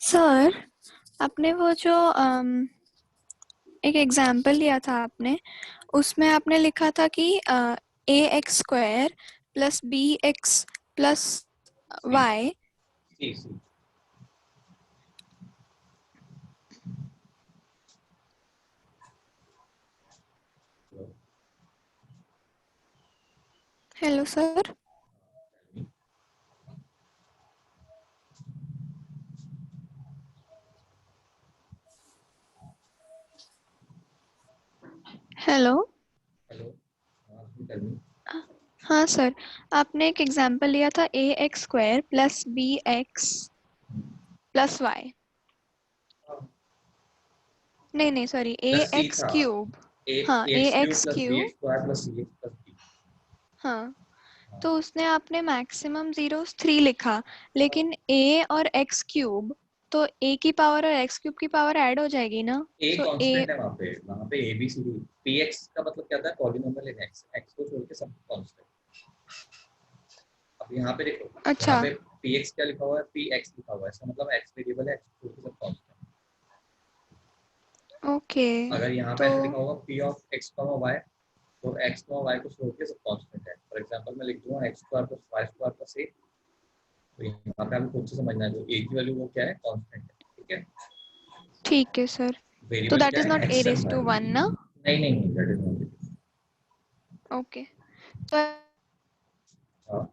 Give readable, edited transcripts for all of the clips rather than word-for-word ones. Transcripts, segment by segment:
Sir आपने वो जो एक एग्जाम्पल लिया था आपने, उसमें आपने लिखा था कि a x square plus b x plus y. Hello sir. Hello. हाँ सर, आपने एक एग्जाम्पल लिया था a x square plus b x plus y. नहीं सॉरी, ए एक्स क्यूब। हाँ, ए एक्स क्यूब। हाँ, तो उसने आपने मैक्सिमम जीरोस 3 लिखा, लेकिन a और x क्यूब, तो a की पावर और x क्यूब की पावर ऐड हो जाएगी ना। a कांस्टेंट है वहाँ पे a b c d px का मतलब क्या था, पॉलिनोमियल इन x को छोड़ के सब कांस्टेंट। अब यहाँ पे देखो, अच्छा, यहाँ पे px क्या लिखा हुआ है, px लिखा हुआ है, इसका मतलब x वेरिएबल है, x छोड़ के सब कांस्टेंट। ओके। अगर यहाँ पे तो ऐसे लिखा होगा p of x, y, तो x, y को छोड़ के सब कांस्टेंट है। फॉर एग्जांपल मैं लिख दूंगा x square plus y square plus a, तो यहाँ पे हमें खुद से समझना है जो a की वैल्यू वो क्या है, कांस्टेंट है। ठीक है, ठीक है सर, तो वेरिएबल दैट क्या इज है, not a x and raise y। To 1 ना। नहीं, दैट इज नॉट। ओके, तो हाँ,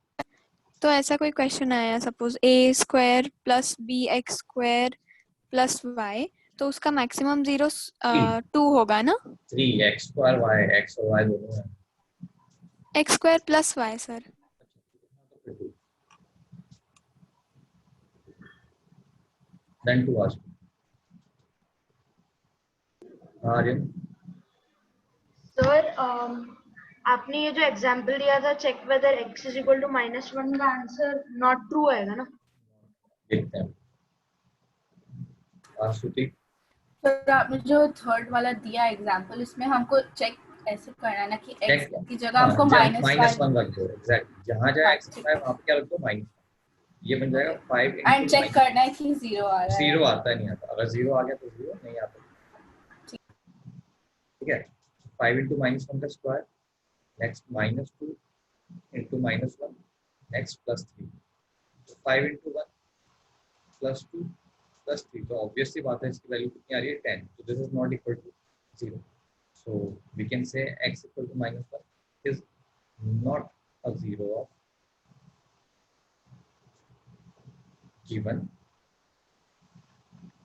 तो ऐसा कोई क्वेश्चन आया, suppose a square plus b x square plus y, तो उसका मैक्सिमम जीरो 2 होगा ना। 3 x स्क्वायर y, x और y दोनों है। X square plus y sir. Then to ask. Aryan, sir आपने ये जो एग्जांपल दिया था, check whether x is equal to -1 का आंसर नॉट ट्रू आएगा ना। देखते हैं। आशुति, सर आपने जो थर्ड वाला दिया एग्जांपल, इसमें हमको चेक ऐसे करना है ना कि x की जगह हमको -1 रख दो। एग्जैक्ट, जहाँ जहाँ x है वहाँ पे क्या रख दो, -1। ये बन जाएगा 5 एंड into चेक करना है कि 0 आ रहा है। 0 आता है, नहीं आता। अगर 0 आ गया तो 0, नहीं आता। ठीक है, 5 into -1 का स्क्वायर, नेक्स्ट -2 into -1, नेक्स्ट +3। तो 5 into 1 +2 +3, तो ऑब्वियसली बात है इसकी वैल्यू कितनी आ रही है, 10। तो this is not equal to 0। So we can say x equal to -1 is not a zero of given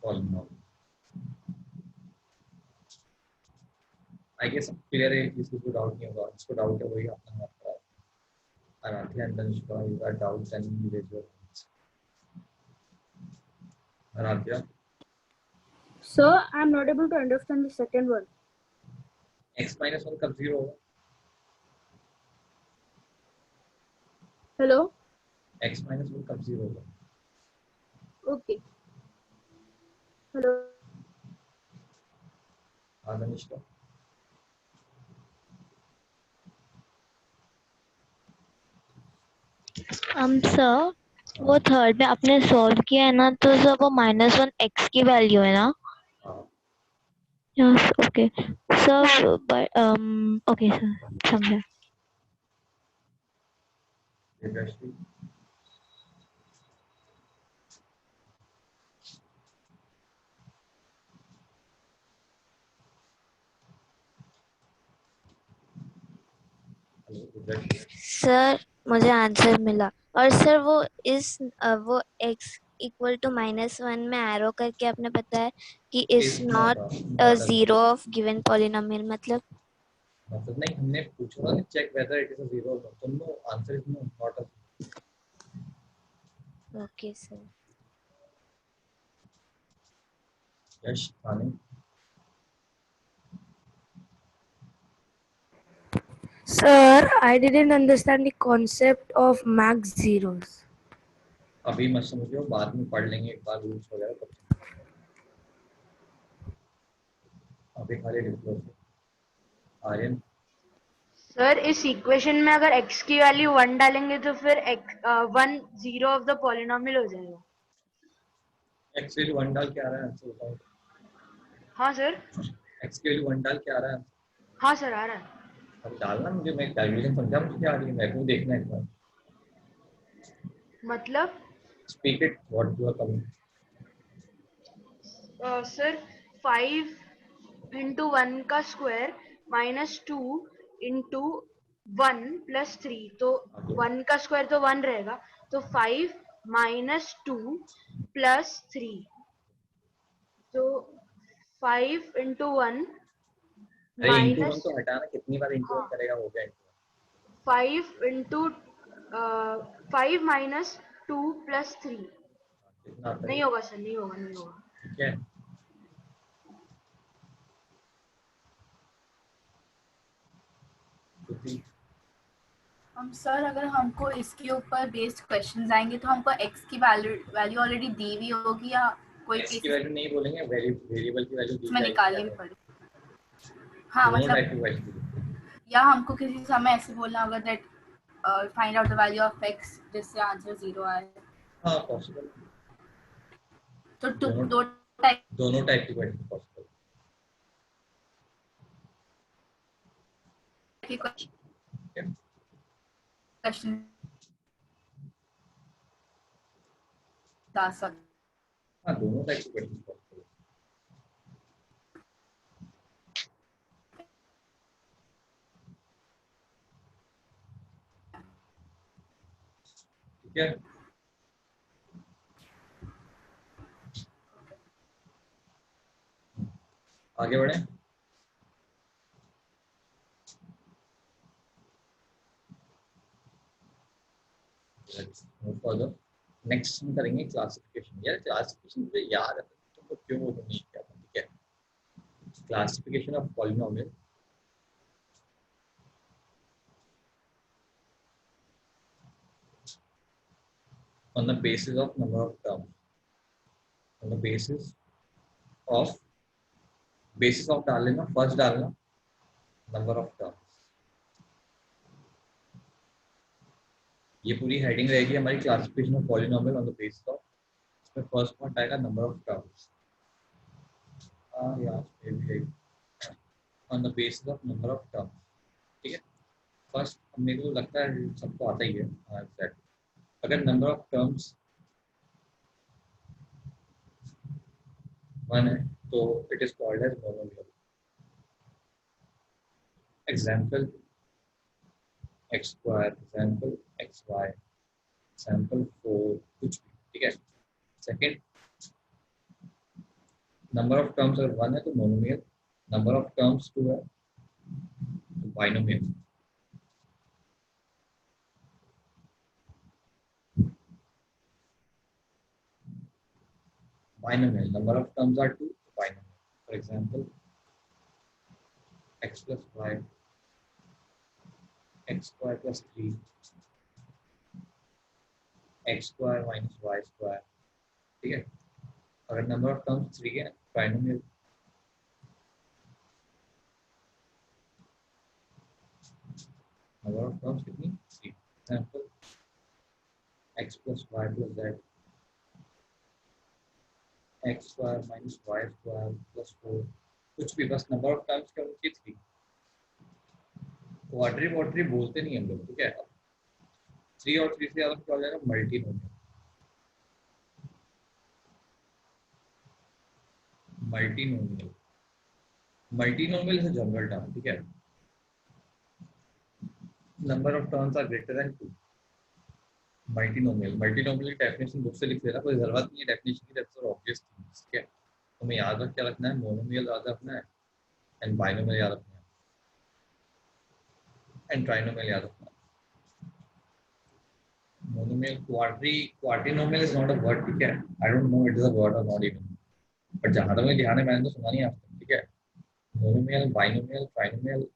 polynomial. I guess clear है, किसी को डाउट नहीं होगा। जिसको डाउट है वही अपना हाथ उठाए। Arathi and Tanishka, you got doubts and you raise your hands. Arathi, Sir, I'm not able to understand the second one. x -1 कब 0 होगा? Hello? x -1 कब 0 होगा? Okay. Hello? हाँ तनिष्का, सर वो थर्ड में आपने सॉल्व किया है ना, तो सर वो -1 x की वैल्यू है ना। Yes, okay sir, okay sir, समझा। Devrashri, hello Devrashri, सर मुझे आंसर मिला, और सर वो वो x इक्वल टू -1 में एरो करके आपने बताया कि is is not not a zero of given polynomial, मतलब नहीं, हमने पूछा था check whether it is a 0 or not, तो no, answer is no, not a. Okay sir. Yash, आने Sir, I didn't understand the concept of max zeros. अभी मत समझो, बाद में पढ़ लेंगे एक बार रूल्स वगैरह तब समझ। अभी खाली लिख लो। आर्यन, सर इस इक्वेशन में अगर x की वैल्यू 1 डालेंगे तो फिर 1 0 ऑफ द पॉलिनोमियल हो जाएगा। x की वैल्यू 1 डाल के आ रहा है आंसर बताओ। हाँ सर। x की वैल्यू 1 डाल के आ रहा है। हाँ सर आ रहा है। अब डालना, मुझे मैं कैलकुलेशन समझा मुझे क्या आ रही है, मैं को देखना है एक बार। मतलब speak it what you are coming. Sir 5 into 1 का स्क्वायर -2 into 1 plus 3, तो 1 का स्क्वायर तो 1 रहेगा, तो 5 - 2 plus 3, तो 5 into 1 अरे इंटू 1 minus तो हटाना, कितनी बार इंटू 1 हाँ करेगा, हो गया इंटू 5 into 5 minus 2 plus 3। 1 कितना आता है, नहीं होगा सर, नहीं होगा, नहीं होगा। ठीक है। हम सर अगर हमको इसके ऊपर बेस्ड क्वेश्चंस आएंगे तो हमको x की वैल्यू ऑलरेडी दी हुई होगी या कोई x की वैल्यू नहीं बोलेंगे, वेरिएबल की वैल्यू दी इसमें जाएगी। निकालनी पड़ेगी। हाँ दोनों टाइप मतलब की वैल्यू, या हमको किसी समय ऐसे बोलना होगा that find out the value of x जिससे आंसर 0 आए। हाँ पॉसिबल, तो दोनों दो टाइप की वैल्यू पॉसिबल। क्वेश्चन ला सकते। हाँ दोनों टाइप की वैल्यू पॉसिबल। ठीक है, आगे बढ़े। नेक्स्ट हम करेंगे क्लासिफिकेशन। यार क्लासिफिकेशन मुझे याद है, तुमको क्यों वो नहीं किया था, ठीक है। Classification of polynomial on the basis of number of terms, on the basis of डाल लेना, फर्स्ट डालना नंबर ऑफ टर्म्स। ये पूरी हेडिंग रहेगी हमारी classification of polynomial on the basis of, इसमें फर्स्ट पॉइंट आएगा number of terms. On the basis of number of terms, ठीक है। फर्स्ट मेरे को लगता है सबको आता ही है। अगर नंबर ऑफ टर्म्स 1 है तो it is called as monomial. Example x square, example xy, example 4, कुछ भी, ठीक है। सेकेंड, नंबर ऑफ टर्म्स अगर 1 है तो मोनोमियल, नंबर ऑफ टर्म्स 2 है तो binomial. Binomial, number of terms are 2, binomial. For example, x plus y, x square plus 3, x square minus y square, ठीक है। अगर नंबर ऑफ टर्म्स 3 है, binomial. Number of terms कितनी, 3। Example x plus y plus z, x square minus y square plus 4, कुछ भी, बस number of terms क्या होती है 3। क्वाड्री वॉट्री बोलते नहीं हम लोग, ठीक है। 3 और 3 से ज्यादा क्या हो जाएगा, multinomial. Multinomial, multinomial is a general term, ठीक है। Number of terms are greater than 2। Multinomial, multinomial की डेफिनेशन बुक से लिख लेना, कोई जरूरत नहीं है डेफिनेशन की, दैट्स ऑब्वियस थिंग्स, ठीक है। तुम्हें याद रख क्या रखना है, मोनोमियल याद रखना है एंड बाइनोमियल याद रखना है एंड ट्राइनोमियल याद रखना है। Monomial, quadrinomial is not a word, ठीक है। I don't know it is a word or not even, but जहां तक मुझे ध्यान है मैंने तो सुना नहीं आज तक, ठीक है। मोनोमियल, बाइनोमियल, ट्राइनोमियल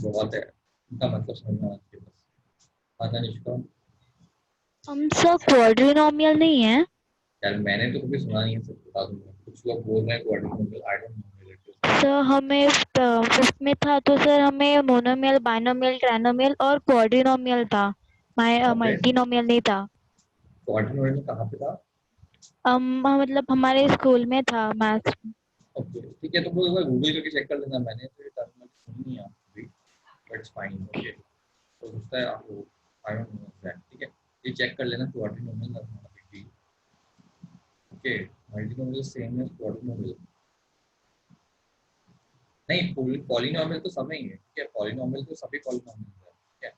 बहुत है, उनका मतलब समझना चाहिए बस। आधा निष्का हम सब क्वाड्रिनोमियल नहीं है। यार मैंने तो कभी सुना नहीं है, सब बता दूंगा। कुछ लोग बोल रहे हैं क्वाड्रिनोमियल, आई डोंट नो सर हमें उसमें था तो सर हमें मोनोमियल, बाइनोमियल, ट्राइनोमियल और क्वाड्रिनोमियल था, मल्टीनोमियल नहीं था। क्वाड्रिनोमियल में कहाँ पे था? मतलब हमारे स्कूल में था मैथ्स। ओके ठीक है, तो वो एक बार गूगल करके चेक कर लेना, मैंने तो ये टर्मिनोलॉजी सुनी नहीं है अभी, बट इट्स फाइन। ओके, तो उसका आपको आई डोंट नो एग्जैक्ट, ठीक है, ये चेक कर लेना क्वाड्रिनोमियल का भी। ओके, मल्टीनोमियल सेम है क्वाड्रिनोमियल नहीं, पॉलीनोमियल तो सब ही है, ठीक है, पॉलीनोमियल तो सभी पॉलीनोमियल है, ठीक है।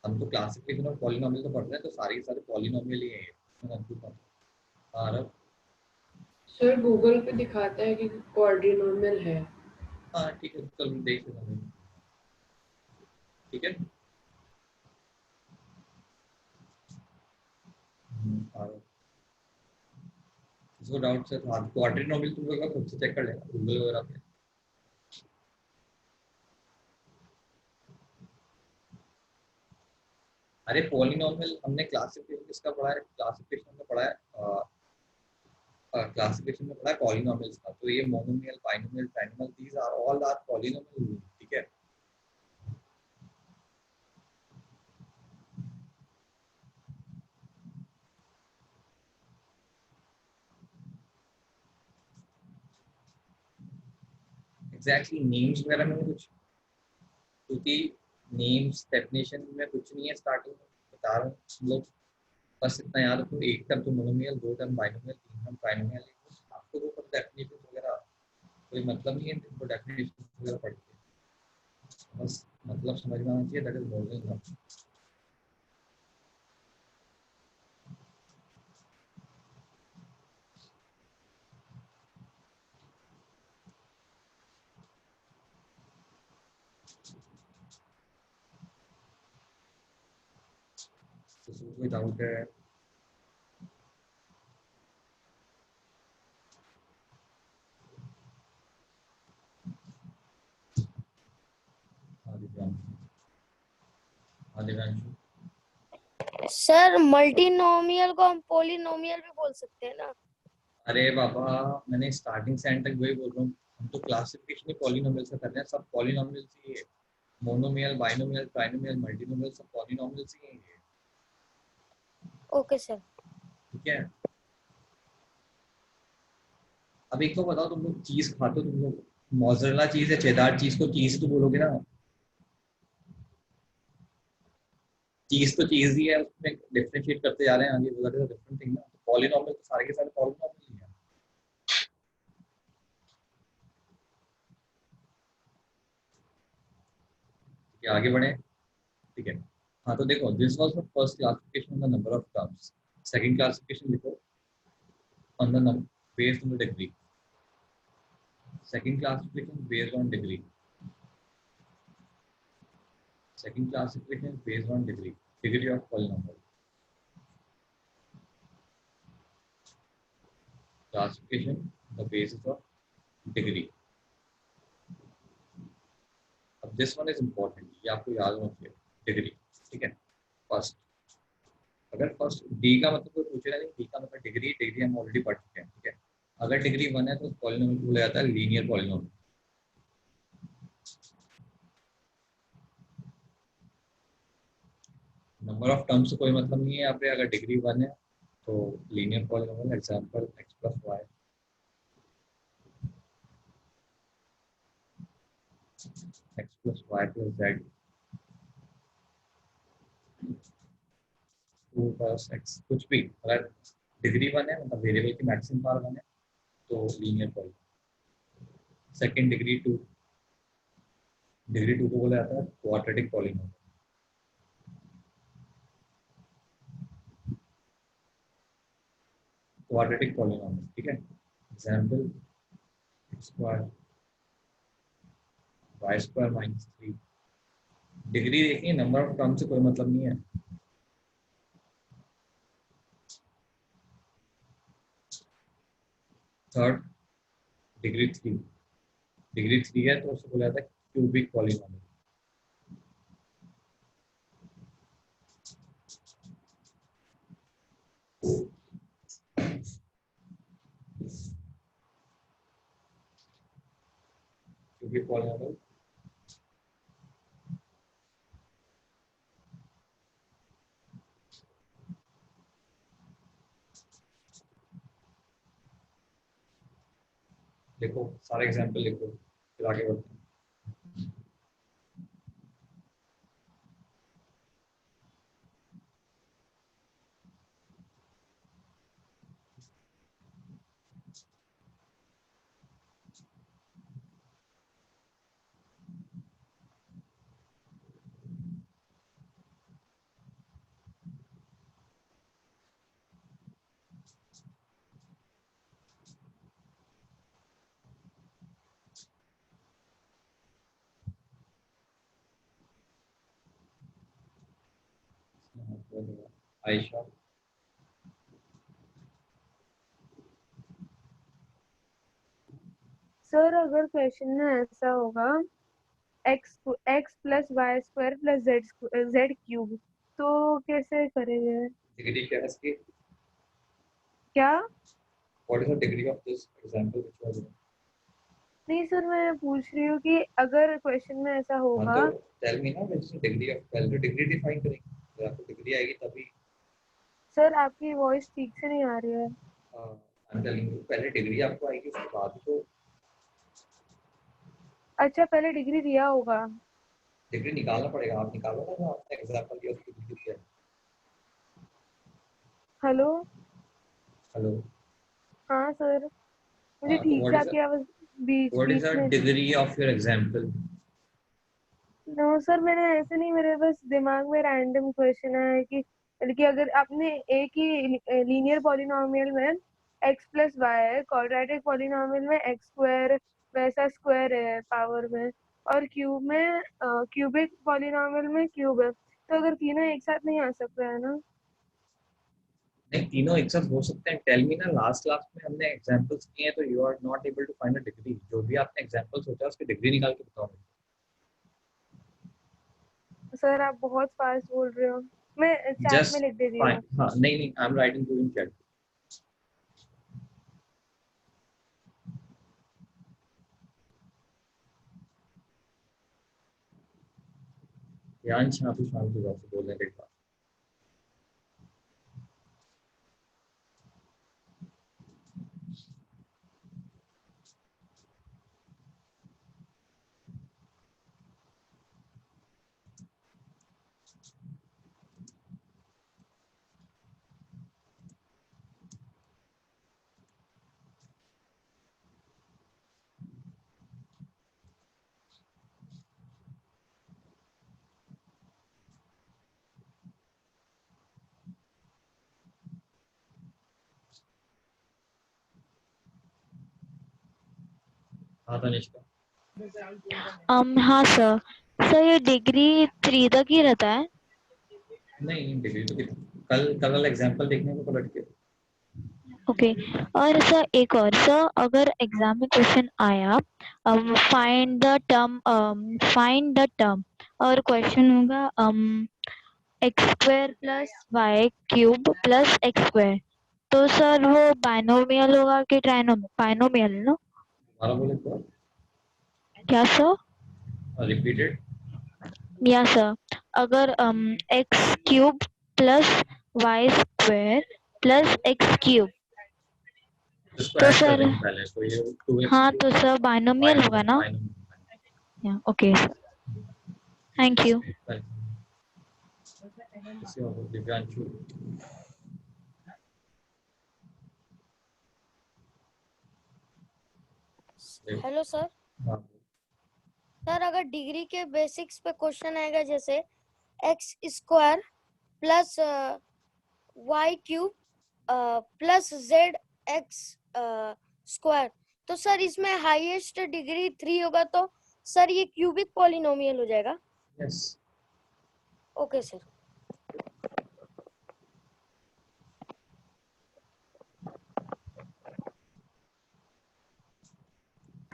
हम तो क्लासिफिकेशन और पॉलीनोमियल तो पढ़ रहे हैं, तो सारे के सारे पॉलीनोमियल ही है ये, कंफ्यूज मत हो। हाँ रब, सर गूगल पे दिखाता है कि क्वाड्रिनोमियल है। हाँ ठीक है, चल देख लेना, ठीक है। और इसको डाउट से था क्वाड्रिनोमियल, तुम लोग खुद से चेक कर लेना गूगल वगैरह पे। अरे पॉलिनोमियल हमने क्लासिफिकेशन किसका पढ़ा है, क्लासिफिकेशन में पढ़ा है, क्लासिफिकेशन में पढ़ा है पॉलिनोमियल्स का, तो ये monomial, binomial, trinomial, these are all are polynomial, ठीक है। एग्जैक्टली नेम्स वगैरह में कुछ, क्योंकि नेम्स डेफिनेशन में कुछ नहीं है, स्टार्टिंग में बता रहा हूँ हम लोग, बस इतना याद रखो, एक टर्म तो मोनोमियल, दो टर्म बाइनोमियल, तीन टर्म ट्राइनोमियल, आपको वो डेफिनेशन वगैरह कोई मतलब नहीं है, इनको डेफिनेशन वगैरह पढ़ के बस मतलब समझ में आना चाहिए, that is more than enough. कोई डाउट है? आदिवांशु, सर मल्टीनोमियल को हम पोलिनोमियल भी बोल सकते हैं ना? अरे बाबा, मैंने स्टार्टिंग से एंड तक वही बोल रहा हूँ, हम तो क्लासिफिकेशन ही पॉलिनोमियल से कर रहे हैं, सब पॉलिनोमियल ही है, मोनोमियल, बाइनोमियल, ट्राइनोमियल, मल्टीनोमियल सब पॉलिनोमियल ही है, ओके सर। ठीक है। अब एक तो बताओ, तुम लोग चीज खाते हो, तुम लोग मोज़रेला चीज है, चेदार चीज को चीज तो बोलोगे ना, चीज तो चीज ही है, उसमें डिफरेंशिएट करते जा रहे हैं आगे, वो डिफरेंट थिंग ना, तो पॉलिनोमियल तो सारे के सारे पॉलिनोमियल ही है। ठीक है, आगे बढ़े, ठीक है। हाँ तो देखो, this was the first classification on the number of terms, second classification लिखो on the number based on the degree, second classification based on degree, second classification based on degree of polynomial, classification the basis of degree। अब this one is important, ये आपको याद होना चाहिए, degree, ठीक है। First, अगर फर्स्ट डी का मतलब कोई पूछेगा नहीं, डी का मतलब डिग्री, डिग्री हम ऑलरेडी पढ़ चुके हैं, ठीक है। अगर डिग्री 1 है तो पॉलिनोमियल बोला जाता है linear polynomial, number of terms से कोई मतलब नहीं है यहाँ पे, अगर डिग्री 1 है तो linear polynomial, example x plus y, x plus y plus z 2 plus x, कुछ भी, अगर डिग्री 1 है मतलब वेरिएबल की मैक्सिमम पावर 1 है तो linear polynomial. Second degree 2, degree 2 को बोला जाता है क्वाड्रेटिक पॉलिनोमियल, क्वाड्रेटिक पॉलिनोमियल, ठीक है। Example x square y square minus 3, degree देखिए, नंबर ऑफ टर्म से कोई मतलब नहीं है। थर्ड डिग्री 3, डिग्री 3 है तो उसको बोला जाता है क्यूबिक पॉलिनोमियल, क्यूबिक पॉलीनोमियल लिखो, सारे एग्जांपल लिखो, फिर आगे बढ़ते हैं। आयशा, सर अगर क्वेश्चन में ऐसा होगा x plus y square plus z cube, तो कैसे करेंगे? डिग्री क्या है इसकी? क्या? What is the degree of this example which was? नहीं सर, मैं पूछ रही हूँ कि अगर क्वेश्चन में ऐसा होगा। तो टेल मी ना, which is the degree of, पहले डिग्री डिफाइन करेंगे, जब आपको डिग्री आएगी तभी। सर आपकी वॉइस ठीक से नहीं आ रही है। आई एम टेलिंग यू, पहले डिग्री आपको आएगी, उसके बाद तो अच्छा, पहले डिग्री दिया होगा। डिग्री निकालना पड़ेगा। आप निकालो ना, जो आपने एग्जांपल दिया उसकी डिग्री क्या है। हेलो। हेलो। हाँ सर, मुझे तो ठीक से आपकी आवाज बीच व्हाट इज बीच द में। Degree of your example? No sir, मैंने ऐसे नहीं, मेरे बस दिमाग में रैंडम क्वेश्चन है कि अगर आपने एक ही लीनियर पॉलिनोमियल में x प्लस वाई है, क्वाड्रेटिक पॉलिनोमियल में x स्क्वायर वैसा स्क्वायर है पावर में, और क्यूब में क्यूबिक पॉलिनोमियल में क्यूब है, तो अगर तीनों एक साथ नहीं आ सकता है ना? नहीं, तीनों एक साथ हो सकते हैं। टेल मी ना, लास्ट क्लास में हमने एग्जांपल्स किए हैं, तो you are not able to find a degree. जो भी आपने एग्जांपल सोचा उसकी डिग्री निकाल के बताओ। सर आप बहुत फास्ट बोल रहे हो, मैं चैट में जस्ट लिख दे रही फाइन। हूँ। हाँ, नहीं नहीं, I am writing to in chat. ध्यान शांति शांति से बोलने के बाद। हाँ तनिष्का। हाँ सर। सर ये डिग्री 3 तक ही रहता है? नहीं, डिग्री तो कल वाला एग्जांपल देखने को पलट के। ओके। और सर एक और, सर अगर एग्जाम में क्वेश्चन आया फाइंड द टर्म और क्वेश्चन होगा x square plus y cube plus x square, तो सर वो बाइनोमियल होगा कि बाइनोमियल ना? दोबारा बोले तो? क्या सर? रिपीटेड। या सर, अगर x cube plus y square plus x cube, इसको तो ऐड कर सर देंगे पहले, तो ये 2x हाँ, तो सर बाइनोमियल होगा ना? Binomial. Okay sir, thank you. Divyanshu. Hello sir. हाँ। सर अगर डिग्री के बेसिक्स पे क्वेश्चन आएगा, जैसे x square plus y cube plus z x square, तो सर इसमें हाईएस्ट डिग्री 3 होगा, तो सर ये क्यूबिक पॉलिनोमियल हो जाएगा? Yes. Okay sir.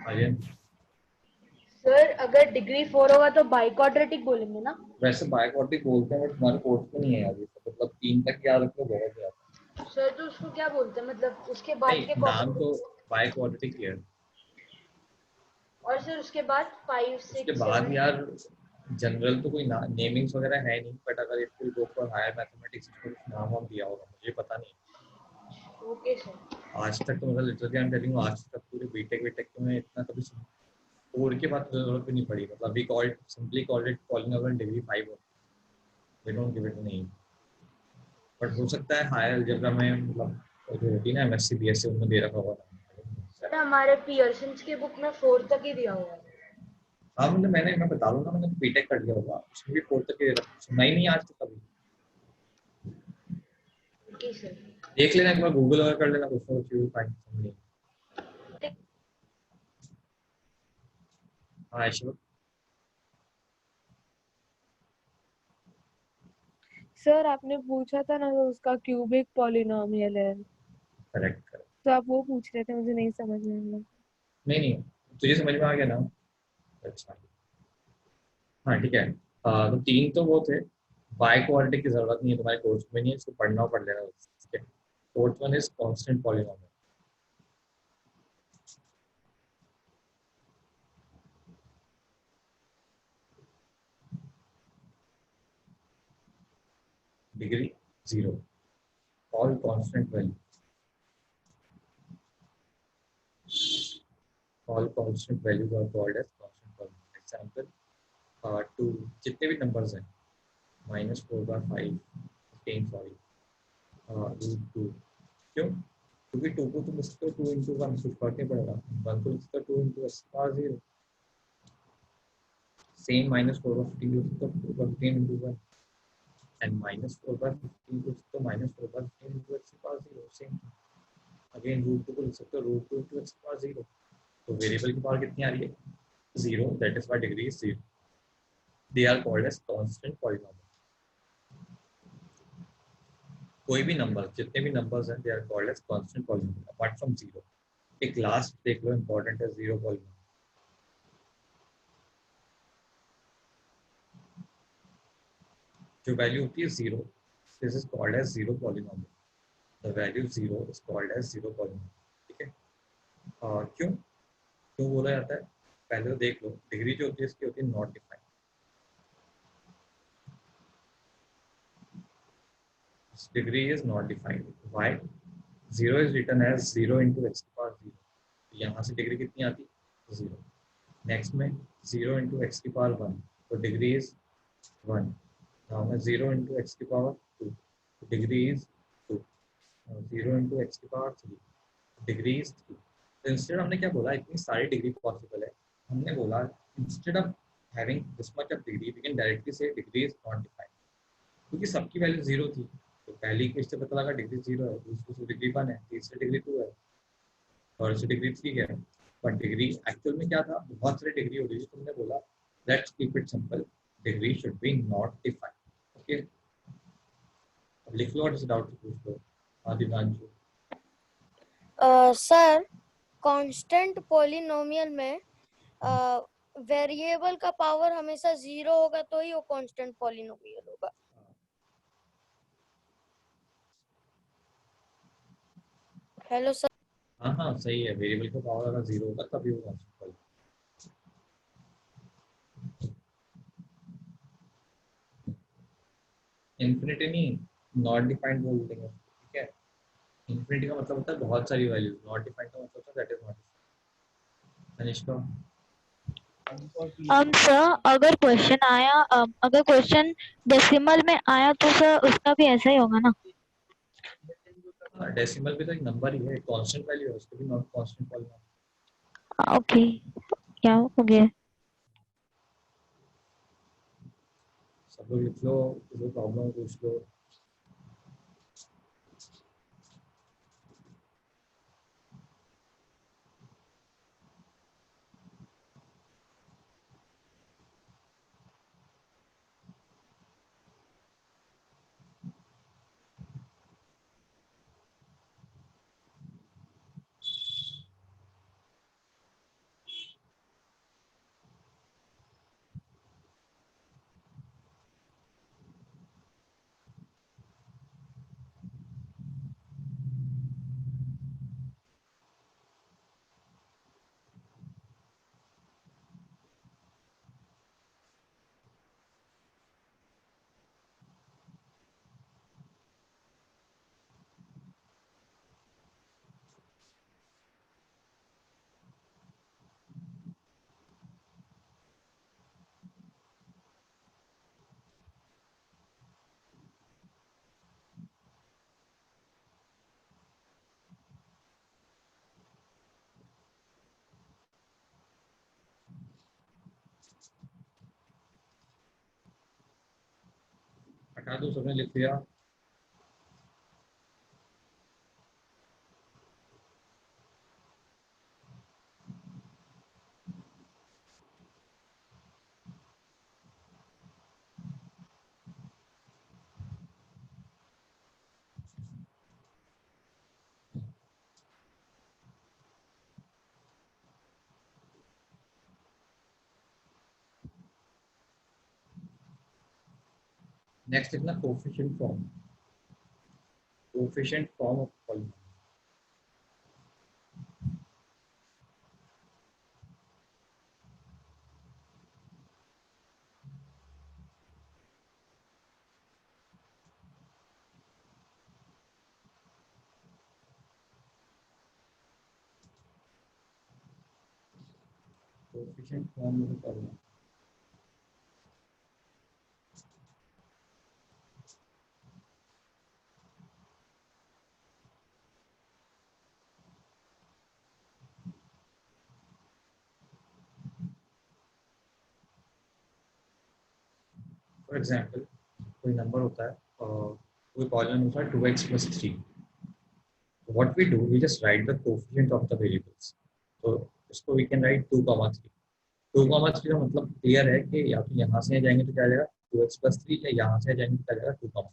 Aryan. Sir अगर डिग्री 4 होगा तो बाइक्वाड्रेटिक बोलेंगे ना? वैसे बाइक्वाड्रेटिक बोलते हैं, बट हमारे कोर्स में नहीं है यार ये सब। मतलब 3 तक याद रखो, बहुत याद। सर तो उसको क्या बोलते हैं, मतलब उसके बाद के नाम तो क्वाड्रेटिक? बाइक्वाड्रेटिक है। और सर उसके बाद 5 6 उसके बाद यार जनरल तो कोई नेमिंग्स वगैरह है नहीं, बट अगर if will go for higher mathematics तो कुछ नाम वाम दिया होगा, मुझे पता नहीं। Okay sir. आज तक तो मतलब literally I am telling you, आज तक पूरे बीटेक बीटेक में इतना कभी कोड के बाद जरूरत भी नहीं पड़ी। मतलब we called simply called it polynomial degree 5 we don't give it name. But हो सकता है हायर अलजेब्रा में मतलब जो होती है ना एमएससी बीएससी उनमें दे रखा होगा। सर हमारे पियर्सन की बुक में 4 तक ही दिया हुआ है। हाँ मतलब मैं बता दूँ ना, मैंने बीटेक कर लिया होगा, उसमें भी 4 तक ही सुना ही नहीं आज तक कभी। Okay sir. देख लेना एक बार, गूगल वगैरह कर लेना, कुछ ना कुछ यू फाइंड समथिंग। हाँ श्योर। सर आपने पूछा था ना तो उसका क्यूबिक पॉलिनोमियल है, करेक्ट करेक्ट। तो आप वो पूछ रहे थे, मुझे नहीं समझ में आया। नहीं तुझे समझ में आ गया ना? अच्छा हाँ ठीक है। तो 3 तो वो थे, बाय क्वाड्रेटिक की जरूरत नहीं है तुम्हारे कोर्स में, नहीं है इसको पढ़ना पड़ लेना, ठीक है। Fourth one is constant polynomial. Degree 0, all constant value, all constant values are called as constant polynomial. Example 2 जितने भी नंबर्स हैं -4/5 15 सॉरी √2। क्यों? क्योंकि 2 को तुम इसको 2 into 1 कुछ फर्क नहीं पड़ेगा, 1 को इसका 2 into s का 0, सेम -4/15 उसको 15 into 1 and -4/15 को इसको -4/15 into x का 0, सेम। अगेन √2 को लिख सकते हो √2 into x का 0। तो वेरिएबल की पावर कितनी आ रही है? 0, that is why degree is 0। They are called as constant polynomial. कोई भी नंबर, जितने भी नंबर्स हैं, they are called as constant polynomial apart from 0। एक लास्ट देख लो, इंपॉर्टेंट है 0 पॉलीनोमियल। जो वैल्यू होती है 0, this is called as 0 polynomial. The value 0 is called as 0 polynomial, ठीक है। और क्यों क्यों बोला जाता है, पहले तो देख लो। डिग्री जो होती है इसकी होती है not defined. Degree is not defined, why? 0 is written as 0 into x की पावर 0, यहाँ से डिग्री कितनी आती है? 0। नेक्स्ट में 0 into x की पावर 1, तो डिग्री इज 1। नाउ में 0 into x की पावर 2, तो डिग्री इज 2। 0 into x की पावर 3, डिग्री इज 3। तो इंस्टेड हमने क्या बोला, इतनी सारी डिग्री पॉसिबल है, हमने बोला instead of having this much of degree we can directly से डिग्री इज नॉट डिफाइंड। क्योंकि सबकी वैल्यू 0 थी, तो पहली केस से पता लगा डिग्री 0 है, दूसरी से डिग्री 1 है, तीसरी डिग्री 2 है, और से डिग्री 3 है। बट डिग्री एक्चुअल में क्या था, बहुत सारी डिग्री हो रही थी। तुमने बोला let's keep it simple, degree should be not defined. Okay, अब लिख लो, इस डाउट पूछ लो। हाँ दिव्यांशु। सर कांस्टेंट पॉलिनोमियल में वेरिएबल का पावर हमेशा 0 होगा तो ही वो कांस्टेंट पॉलिनोमियल होगा। Hello sir. हाँ सही है, वेरिएबल का पावर अगर 0 होगा तभी वो कांस्टेंट। इन्फिनिटी नहीं, नॉट डिफाइंड बोल देंगे, ठीक है। इन्फिनिटी का मतलब होता है बहुत सारी वैल्यू, नॉट डिफाइंड का मतलब होता है that is not. Tanishka. Sir अगर क्वेश्चन आया अगर क्वेश्चन डेसिमल में आया तो सर उसका भी ऐसा ही होगा ना? डेसिमल भी तो एक नंबर ही है, कांस्टेंट वैल्यू है, उसको भी नॉट कांस्टेंट पॉलीनोमियल। ओके, क्या हो गया? सब लोग लिख लो, जो प्रॉब्लम पूछ लो। हटा दो, सबने लिख दिया। नेक्स्ट लिखना coefficient form, coefficient form of polynomial. Coefficient form of polynomial. For example कोई नंबर होता है और कोई पॉलिनॉमियल होता है 2x + 3। What we do, we just write the coefficient of the variables. तो इसको we can write 2, 3। 2, 3 का मतलब क्लियर है कि या तो यहाँ से जाएंगे तो क्या जाएगा 2x + 3, या यहाँ से जाएंगे तो क्या जाएगा 2, 3।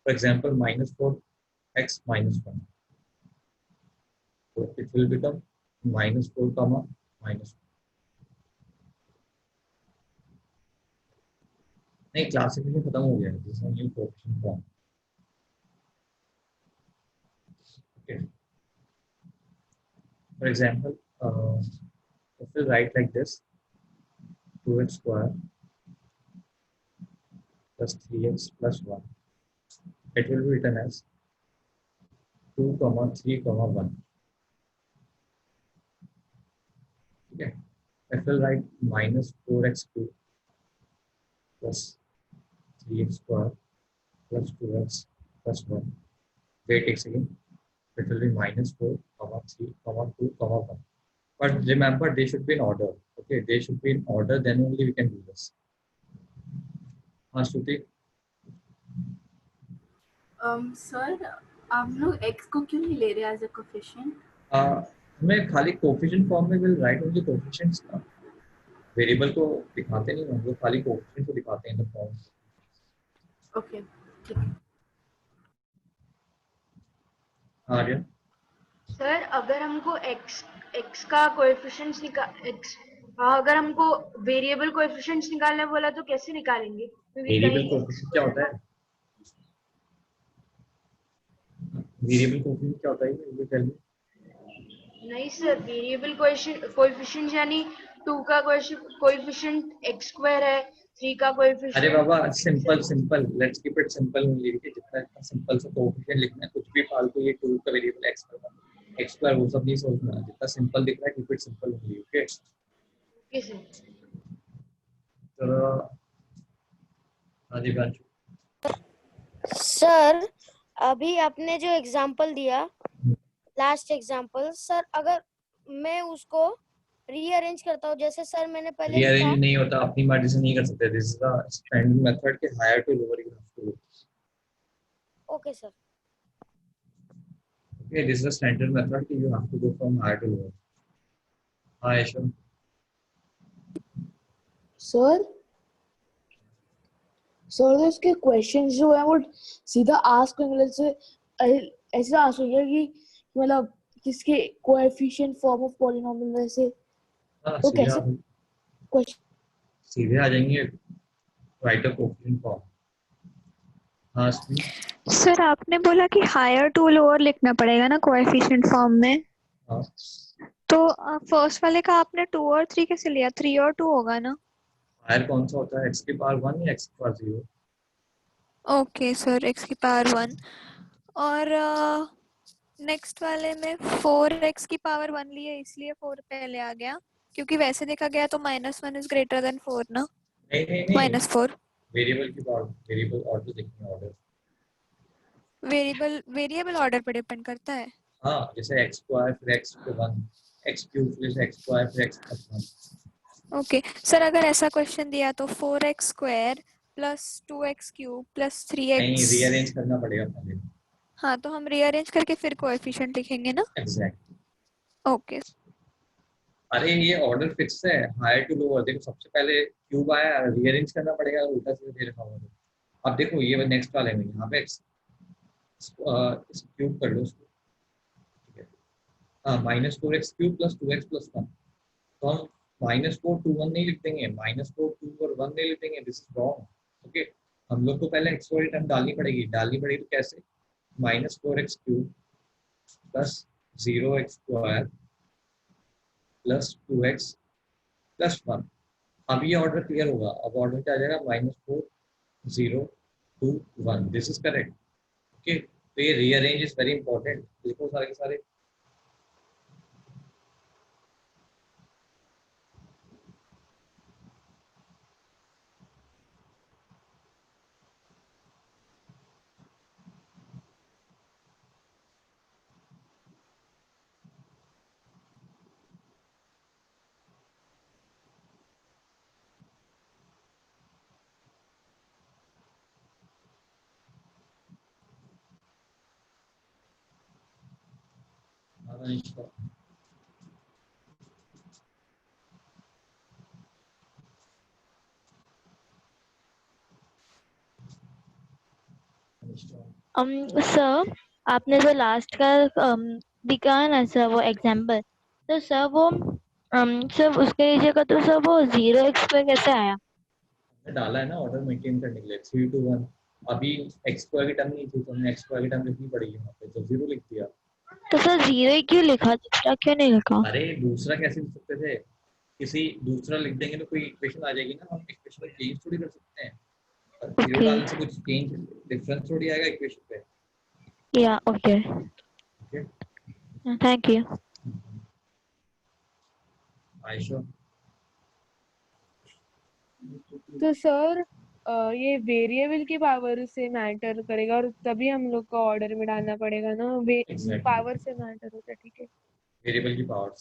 फॉर एग्जाम्पल -4x - 1, तो इट विल बिकम -4, -1। नहीं, क्लासिफिकेशन खत्म हो गया है, this is new coefficient form. Okay, for example if we write like this, 2x square plus 3x plus 1, it will be written as 2, 3, 1. Okay, if we write -4x cube plus 3x square plus 2x plus 1, wait a second, it will be -4, 3, 2, 1. But remember, they should be in order. Okay, they should be in order. Then only we can do this. Shruti? Sir आप लोग x को क्यों नहीं ले रहे as a coefficient? हमें खाली coefficient form में विल राइट ओनली कोफिशिएंट्स ना, वेरिएबल को दिखाते नहीं, हम लोग खाली कोफिशिएंट को दिखाते हैं इन द फॉर्म। ओके, ठीक है। आर्यन? सर अगर हमको x का कोएफिशिएंट्स अगर हमको वेरिएबल कोएफिशिएंट्स निकालने बोला तो कैसे निकालेंगे? वेरिएबल कोएफिशिएंट क्या होता है? वेरिएबल कोएफिशिएंट क्या होता है ये टेल मी। नहीं सर, वेरिएबल कोएफिशिएंट यानी 2 का कोएफिशिएंट x² है, 3 का कोएफिशिएंट। अरे बाबा, simple, let's keep it simple only. जितना सिंपल सा कोएफिशिएंट लिखना है, कुछ भी फालतू ये 2 का वेरिएबल x² वो सब नहीं सोचना, जितना सिंपल दिख रहा है keep it simple only. Okay okay sir. तो हाजी बांचू सर अभी आपने जो एग्जांपल दिया, लास्ट एग्जांपल, सर अगर मैं उसको रीअरेंज करता हूँ, जैसे सर मैंने पहले रीअरेंज नहीं होता, अपनी मर्जी से नहीं कर सकते। This is the standard method के higher to lower you have to. Okay sir. Okay, this is the standard method कि you have to go from higher to lower. हाँ यशवंत? सर इसके क्वेश्चंस जो है वो सीधा आस्क इंग्लिश से ऐसे आंसर होगा कि मतलब किसके कोएफिशिएंट फॉर्म ऑफ पॉलिनोमियल में से तो कैसे क्वेश्चन सीधे आ जाएंगे राइट अ कोएफिशिएंट फॉर्म। हाँ सर आपने बोला कि हायर टू लोअर लिखना पड़ेगा ना कोएफिशिएंट फॉर्म में। हाँ, तो फर्स्ट वाले का आपने 2 और 3 कैसे लिया? 3 और 2 होगा ना। हायर कौन सा होता है, x की पावर 1 या x की पावर 0? ओके सर, x की पावर 1। और नेक्स्ट वाले में 4x की पावर 1 लिए, इसलिए 4 पहले आ गया, क्योंकि वैसे देखा गया तो -1 इज ग्रेटर देन 4 ना। नहीं -4 वेरिएबल की पावर, वेरिएबल ऑर्डर देखना, ऑर्डर वेरिएबल ऑर्डर पर डिपेंड करता है। हाँ, जैसे x² फिर x पे 1, x³ फिर x² फिर x + 1। ओके सर, अगर ऐसा क्वेश्चन दिया तो 4x² plus 2x cube plus 3x। नहीं, रीअरेंज करना पड़ेगा पहले। हाँ, तो हम रीअरेंज करके फिर कोएफिशिएंट लिखेंगे ना। एग्जैक्ट। ओके। अरे ये ऑर्डर फिक्स है, हायर टू लोअर। देखो सबसे पहले क्यूब आया, रीअरेंज करना पड़ेगा, उल्टा सीधा दे रखा होगा। अब देखो ये नेक्स्ट वाले में यहाँ पे क्यूब कर लो उसको, ठीक है। हाँ, -4x cube plus 2x plus 1। तो हम -4 2 1 नहीं लिख देंगे, -4 2 और 1 नहीं लिख देंगे, दिस इज रॉन्ग। ओके, हम लोग को पहले x वाली टर्म डालनी पड़ेगी तो कैसे, -4x cube plus 0x square plus 2x plus 1। अब ये ऑर्डर क्लियर होगा। अब ऑर्डर क्या आ जाएगा, -4 0 2 1। This is correct. ओके, तो ये रीअरेंज इज वेरी इंपॉर्टेंट। देखो सारे के सारे सर आपने जो लास्ट का दिखाया ना सर वो एग्जाम्पल, तो सर वो सर उसके जगह तो सर वो 0x पे कैसे आया? डाला है ना ऑर्डर मेंटेन करने के लिए 3 to 1। अभी x स्क्वायर की टर्म नहीं थी तो हमने x स्क्वायर की टर्म लिखनी पड़ेगी वहाँ पे, तो 0 लिख दिया। तो सर 0 ही क्यों लिखा, दूसरा क्यों नहीं लिखा? अरे दूसरा कैसे लिख सकते थे, किसी दूसरा लिख देंगे तो कोई इक्वेशन आ जाएगी ना, हम इक्वेशन में चेंज थोड़ी कर सकते हैं। जीरो डालने से कुछ चेंज डिफरेंस थोड़ी आएगा इक्वेशन पे। या ओके, थैंक यू। आयशा, तो सर ये वेरिएबल की पावर से मैटर करेगा और तभी हम लोग को ऑर्डर में डालना पड़ेगा ना। पावर से मैटर होता है, ठीक है। वेरिएबल की power.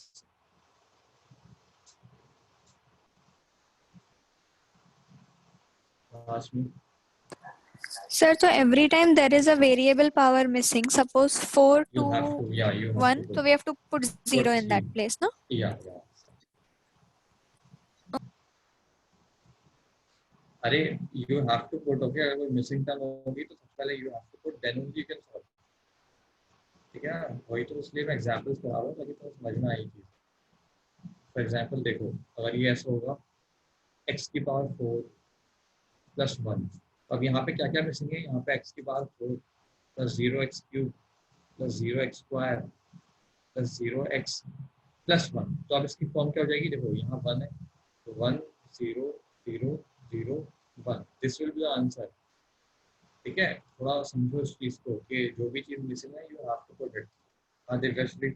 Sir, so every time there is a variable power missing, suppose 4 to 1, so we have to put 0 in that place, no? Yeah. अरे you have to put, okay, अगर कोई missing term होगी तो सबसे पहले you have to put, then only you can solve, ठीक है। वही तो इसलिए मैं एग्जांपल्स करा रहा हूँ ताकि तुम्हें समझ में आए चीज। फॉर एग्जांपल देखो, अगर ये ऐसा होगा x की पावर 4 प्लस 1, अब यहाँ पे क्या क्या मिसिंग है, यहाँ पे x की power 4 plus 0x cube plus 0x square plus 0x plus 1। तो अब इसकी फॉर्म क्या हो जाएगी, देखो यहाँ 1 है तो 1 0 0 0 1, this will be the answer. ठीक है, थोड़ा समझो इस चीज को कि जो भी चीज मिसिंग है you have to put it. हाँ दिव्यश्री।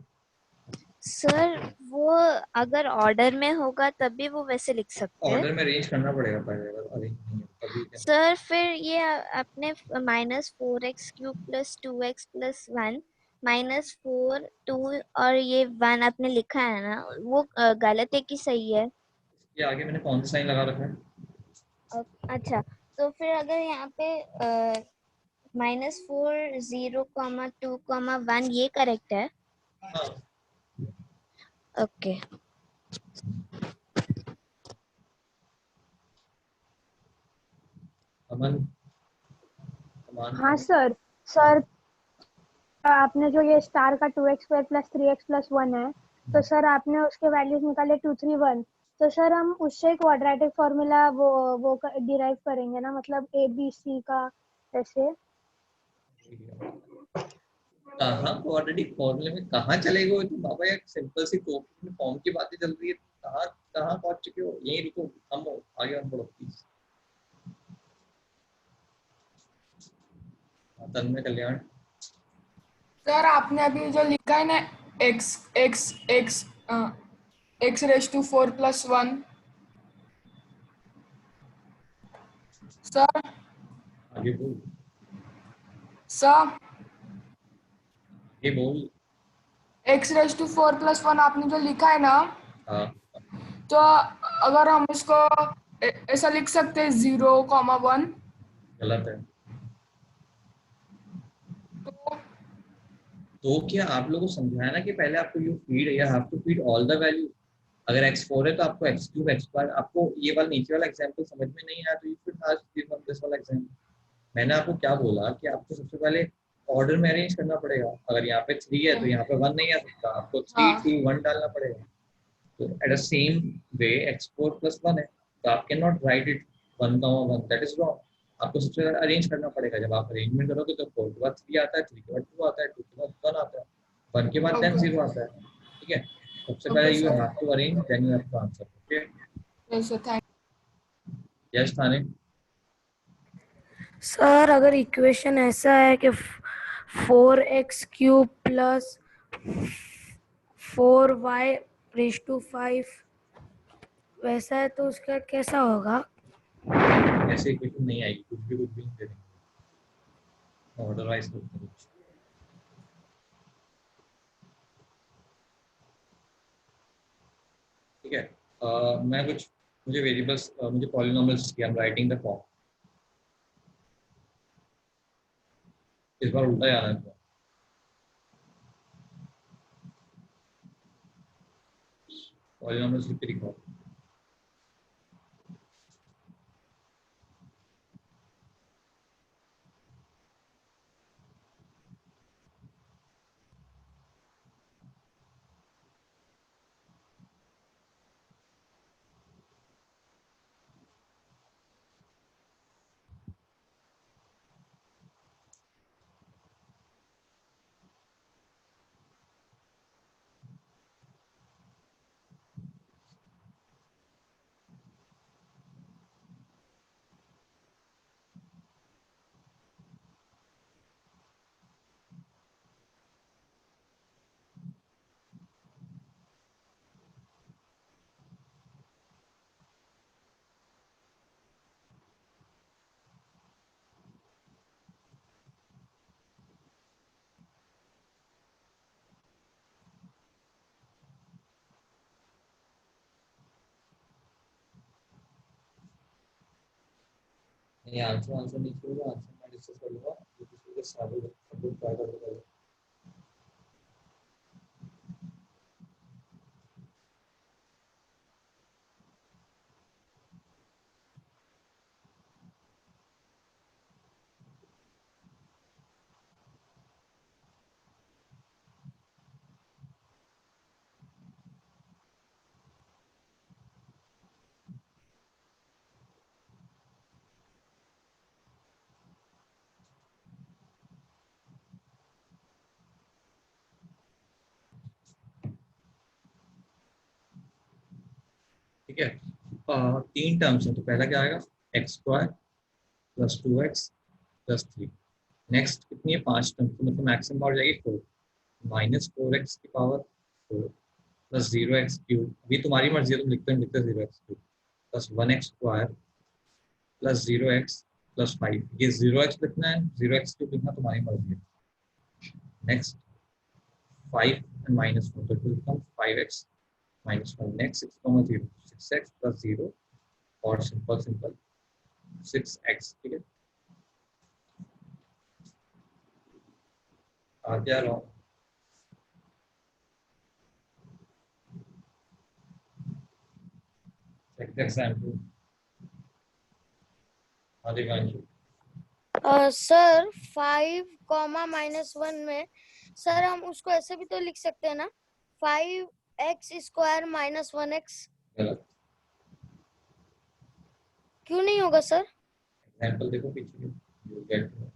सर वो अगर ऑर्डर में होगा तभी वो वैसे लिख सकते हैं। ऑर्डर में अरेंज करना पड़ेगा पहले, अगर अरेंज नहीं है तभी। सर फिर ये अपने -4x cube plus 2x plus 1 -4 2 और ये 1 आपने लिखा है ना, वो गलत है कि सही है? ये आगे मैंने कौन सा साइन लगा रखा है? अच्छा, तो फिर अगर यहाँ पे -4 0 2 1 ये करेक्ट है? हाँ। ओके। अमन। हाँ सर। आपने जो ये स्टार का 2x square plus 3x plus 1 है, तो सर आपने उसके वैल्यूज निकाले 2 3 1, तो सर हम उससे क्वाड्रेटिक फॉर्मूला वो डिराइव करेंगे ना, मतलब ABC का ऐसे। कहाँ क्वाड्रेटिक फॉर्मूले में कहाँ चले गए तुम बाबा, यार सिंपल सी फॉर्म की बातें चल रही है, कहाँ कहाँ पहुंच चुके हो? यहीं रुको, हम आगे हम बढ़ो प्लीज। Tanmay Kalyan. सर आपने अभी जो लिखा है ना x रेज टू 4 प्लस 1, सर आगे बोल। सर ये बोल। x रेज टू 4 प्लस 1 आपने जो लिखा है ना, हाँ। तो अगर हम इसको ऐसा लिख सकते हैं 0,1। गलत है। तो क्या आप लोगों को समझाया ना कि पहले आपको यू फीड या have to feed all the value. अगर x4 है तो आपको x क्यूब x स्क्वायर, आपको ये वाला नीचे वाला एग्जांपल समझ में नहीं आया तो you should have given this वाला एग्जांपल। मैंने आपको क्या बोला कि आपको सबसे पहले ऑर्डर में अरेंज करना पड़ेगा। अगर यहाँ पे 3 है तो यहाँ पे 1 नहीं आ सकता, आपको 3 2 1 डालना पड़ेगा। तो at the same way x4 + 1 है तो आप can not right it 1,1, that is wrong. आपको सबसे पहले अरेंज करना पड़ेगा। जब आप अरेंजमेंट करोगे तो 4 के बाद 3 आता है, 3 के बाद 2 आता है, 2 के बाद 1 आता है, 1 के बाद then 0 आता है। ठीक है, सबसे पहले you have to arrange then you have to answer. Okay yes sir, thank yes थाने। सर अगर इक्वेशन ऐसा है कि 4x³ प्लस 4y⁵ वैसा है तो उसका कैसा होगा? ऐसे इक्वेशन नहीं आएगी, कुछ भी नहीं देंगे, ऑर्डर वाइज करते हैं। ठीक है, मुझे वेरिएबल्स, मुझे पॉलिनोमियल्स की, आई एम राइटिंग द फॉर्म। इस बार उल्टा जाना है। पॉलिनोमियल्स लिख के दिखाओ। नहीं, आंसर नहीं छोड़ूंगा, आंसर मैं डिस्कस कर लूंगा, जो किसी के साथ सब ट्राई कर। ठीक है, 3 टर्म्स है तो पहला क्या आएगा, x² + 2x + 3। नेक्स्ट कितनी है, 5 टर्म्स, तो मतलब मैक्सिमम पावर जाएगी 4, -4x की पावर 4 + 0x³। अभी तुम्हारी मर्जी है, तुम लिखते 0x³ + 1x² + 0x + 5। ये 0x लिखना है, 0x³ लिखना तुम्हारी मर्जी है। नेक्स्ट 5 and -1, तो it will become 5x - 1। Next 6,0, 6x + 0 और सिंपल 6x। ठीक है, आगे आ रहा हूँ। एग्जाम्पल सर 5, -1 में सर हम उसको ऐसे भी तो लिख सकते हैं ना, 5x² - 1x। गलत। क्यों नहीं होगा सर? एग्जाम्पल देखो पीछे, you get to know।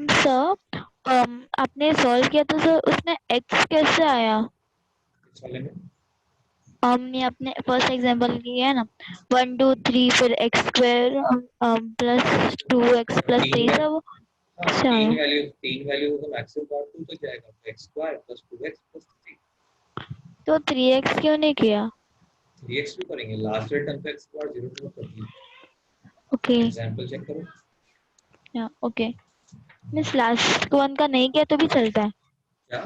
Sir आपने सॉल्व किया तो सर उसमें x कैसे आया? इस वाले में हमने अपने फर्स्ट एग्जांपल किया है ना, 1 2 3 फिर x² + 2x + 3 सब तीन वैल्यू तो मैक्सिमम पावर 2 तक जाएगा, x² + 2x + 3। तो 3x क्यों नहीं किया? 3x भी करेंगे, लास्ट टर्म पे x² 0 टू कर दिया। ओके, एग्जांपल चेक करो। ओके मिस लास्ट वन का नहीं किया तो भी चलता है? क्या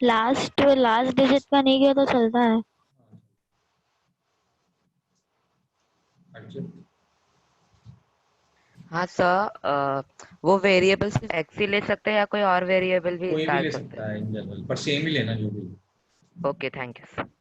लास्ट डिजिट का नहीं किया तो चलता है? अर्जुन हाँ सर, वो वेरिएबल सिर्फ एक्स ही ले सकते हैं या कोई और वेरिएबल भी कोई भी डाल ले सकते सकता है इन जनरल, पर सेम ही लेना जो भी। हैं? Okay thank you sir.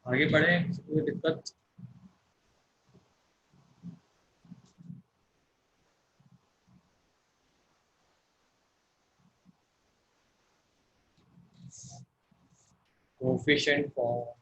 आगे बढ़े, कोई दिक्कत? कोफिशिएंट फॉर्म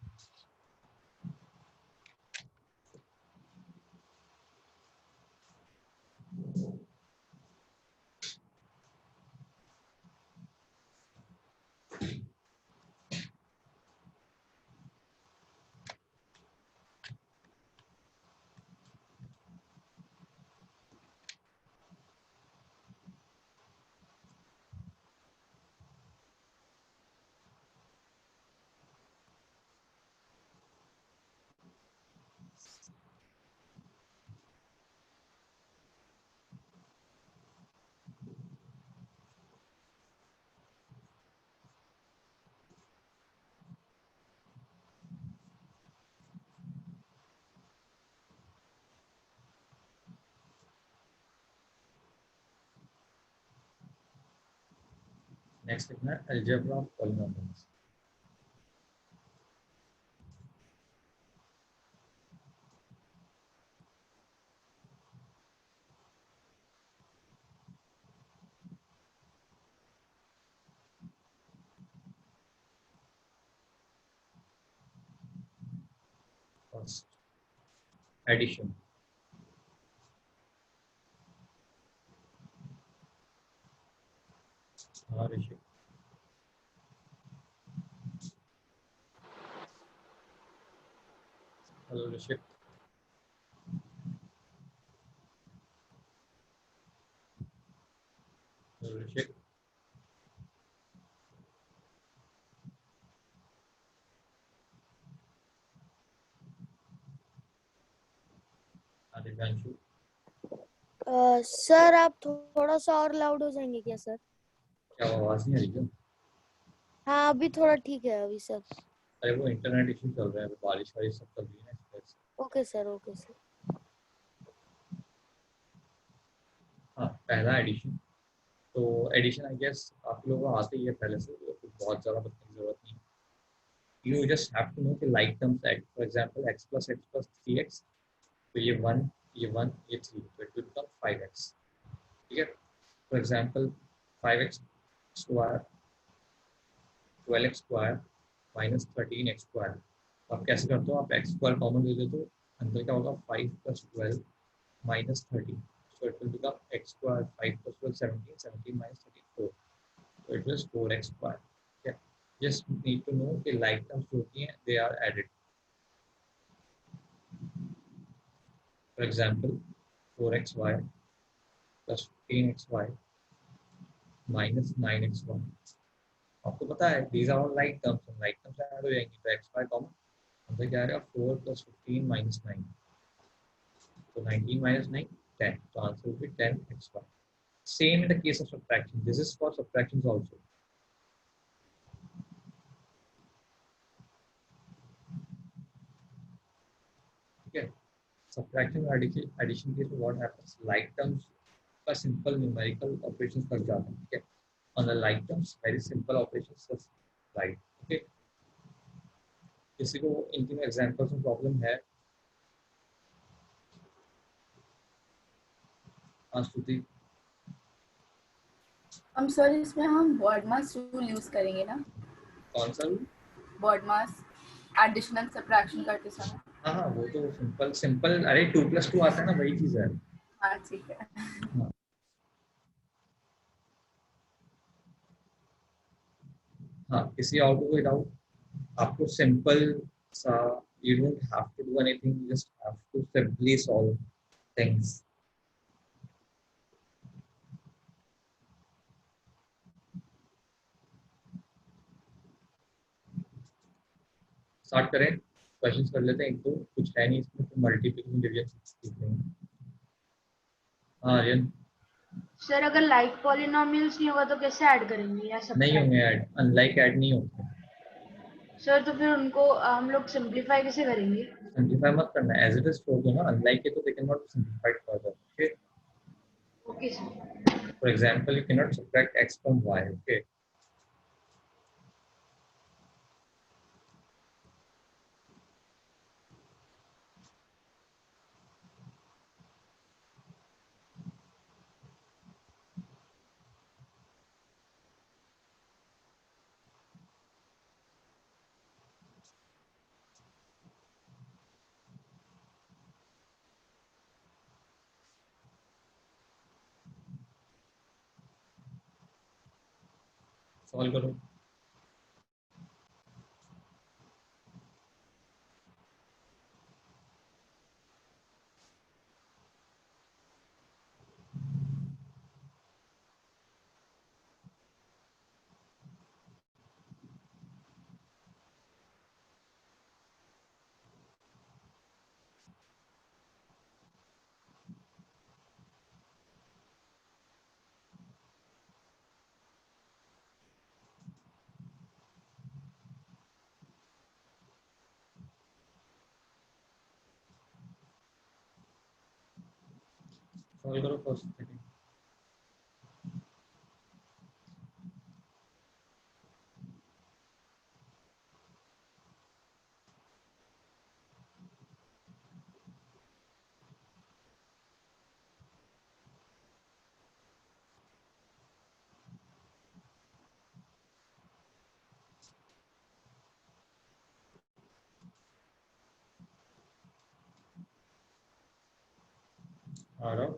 नेक्स्ट लिखना है algebra of polynomials. First edition, हाँ ऋषि हेलो ऋषि, हेलो ऋषि, आदित्यांशु। सर आप थोड़ा सा और लाउड हो जाएंगे क्या सर? क्या आवाज नहीं आ रही क्या? हाँ अभी थोड़ा ठीक है अभी सर। अरे वो इंटरनेट इशू चल रहा है, बारिश वारिश सब चल रही है ना इस वजह से। Okay sir okay sir. हाँ पहला एडिशन, तो एडिशन आई गेस आप लोगों को आते ही है पहले से, तो कुछ बहुत ज़्यादा बताने की जरूरत नहीं। You just have to know कि like terms add, for example x plus 3x, तो ये 1 ये 1 ये 3, तो इट विल बिकम 5x। ठीक है, for example 5x square 12x square minus 13x square. तो आप कैसे करते हो, आप x स्क्वायर कॉमन ले लेते हो, अंदर क्या होगा 5 + 12 - 30, so it will become x square. 5 + 12 17, 17 - 34, so it was 4x square. Okay, just need to know कि like terms जो होती हैं they are added. For example, 4xy plus 15xy minus 9xy. आपको पता है these are all like terms, like terms add हो जाएंगी तो xy कॉमन, अंदर क्या आ रहा है 4 + 15 - 9, so 19 - 9 10, so answer will be 10xy. Same in the case of subtraction. This is for subtractions also. Okay, subtraction or addition case what happens, like terms का simple numerical operations कर जाते हैं. Okay, on the like terms very simple operations just like. Okay, किसी को इन तीनों examples में problem है? हाँ स्तुति, हम सर इसमें हम बॉडमास रूल यूज करेंगे ना? कौन सा rule? BODMAS addition and subtraction करते समय. हाँ वो तो सिंपल सिंपल, अरे 2 + 2 आता है ना, वही चीज है. हाँ ठीक है. हाँ. हाँ, किसी और को कोई डाउट? आपको सिंपल सा, you don't have to do anything, you just have to simply solve things. Start करें, क्वेश्चंस कर लेते हैं एक दो, कुछ है नहीं इसमें, तो मल्टीप्लिकेशन डिवीजन सीख लेंगे. हाँ आर्यन. सर अगर लाइक पॉलिनोमियल्स नहीं होगा तो कैसे ऐड करेंगे या सब नहीं होंगे ऐड, अनलाइक ऐड नहीं होते. सर तो फिर उनको हम लोग सिंपलीफाई कैसे करेंगे? सिंपलीफाई मत करना, एज इट इज छोड़ दो ना, अनलाइक है तो they can not simplified further. Okay, okay sir. For example you can not subtract x from y. Okay, solve करो. सॉल्व करो फर्स्ट सेकंड. आ रहा.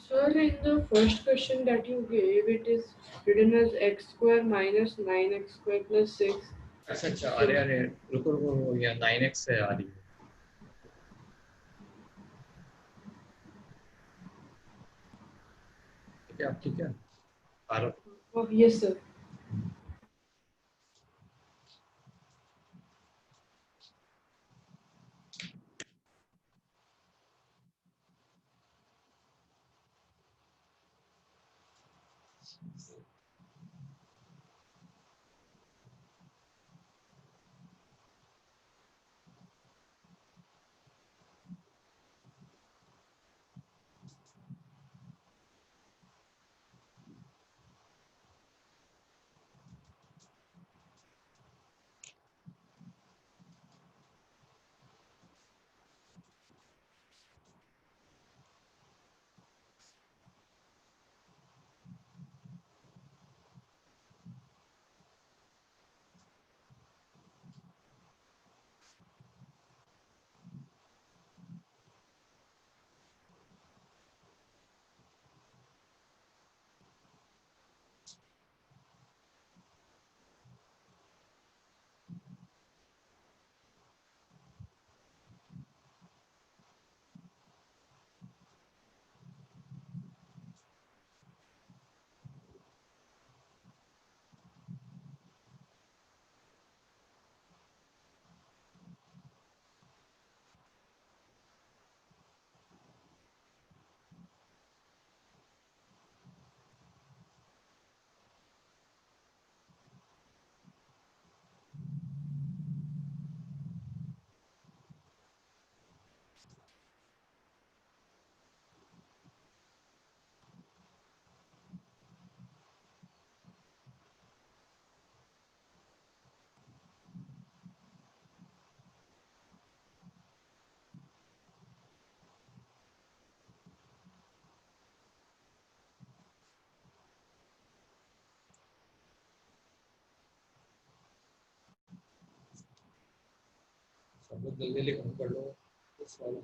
Sir, in the first question that you gave, it is written as x square minus 9x square plus 6. अच्छा अच्छा, अरे अरे रुको रुको, ये 9x से आ रही है. ठीक है, ठीक है, आ रहा. Oh, yes, sir. सब लोग जल्दी लिखो, पढ़ लो इस वाला।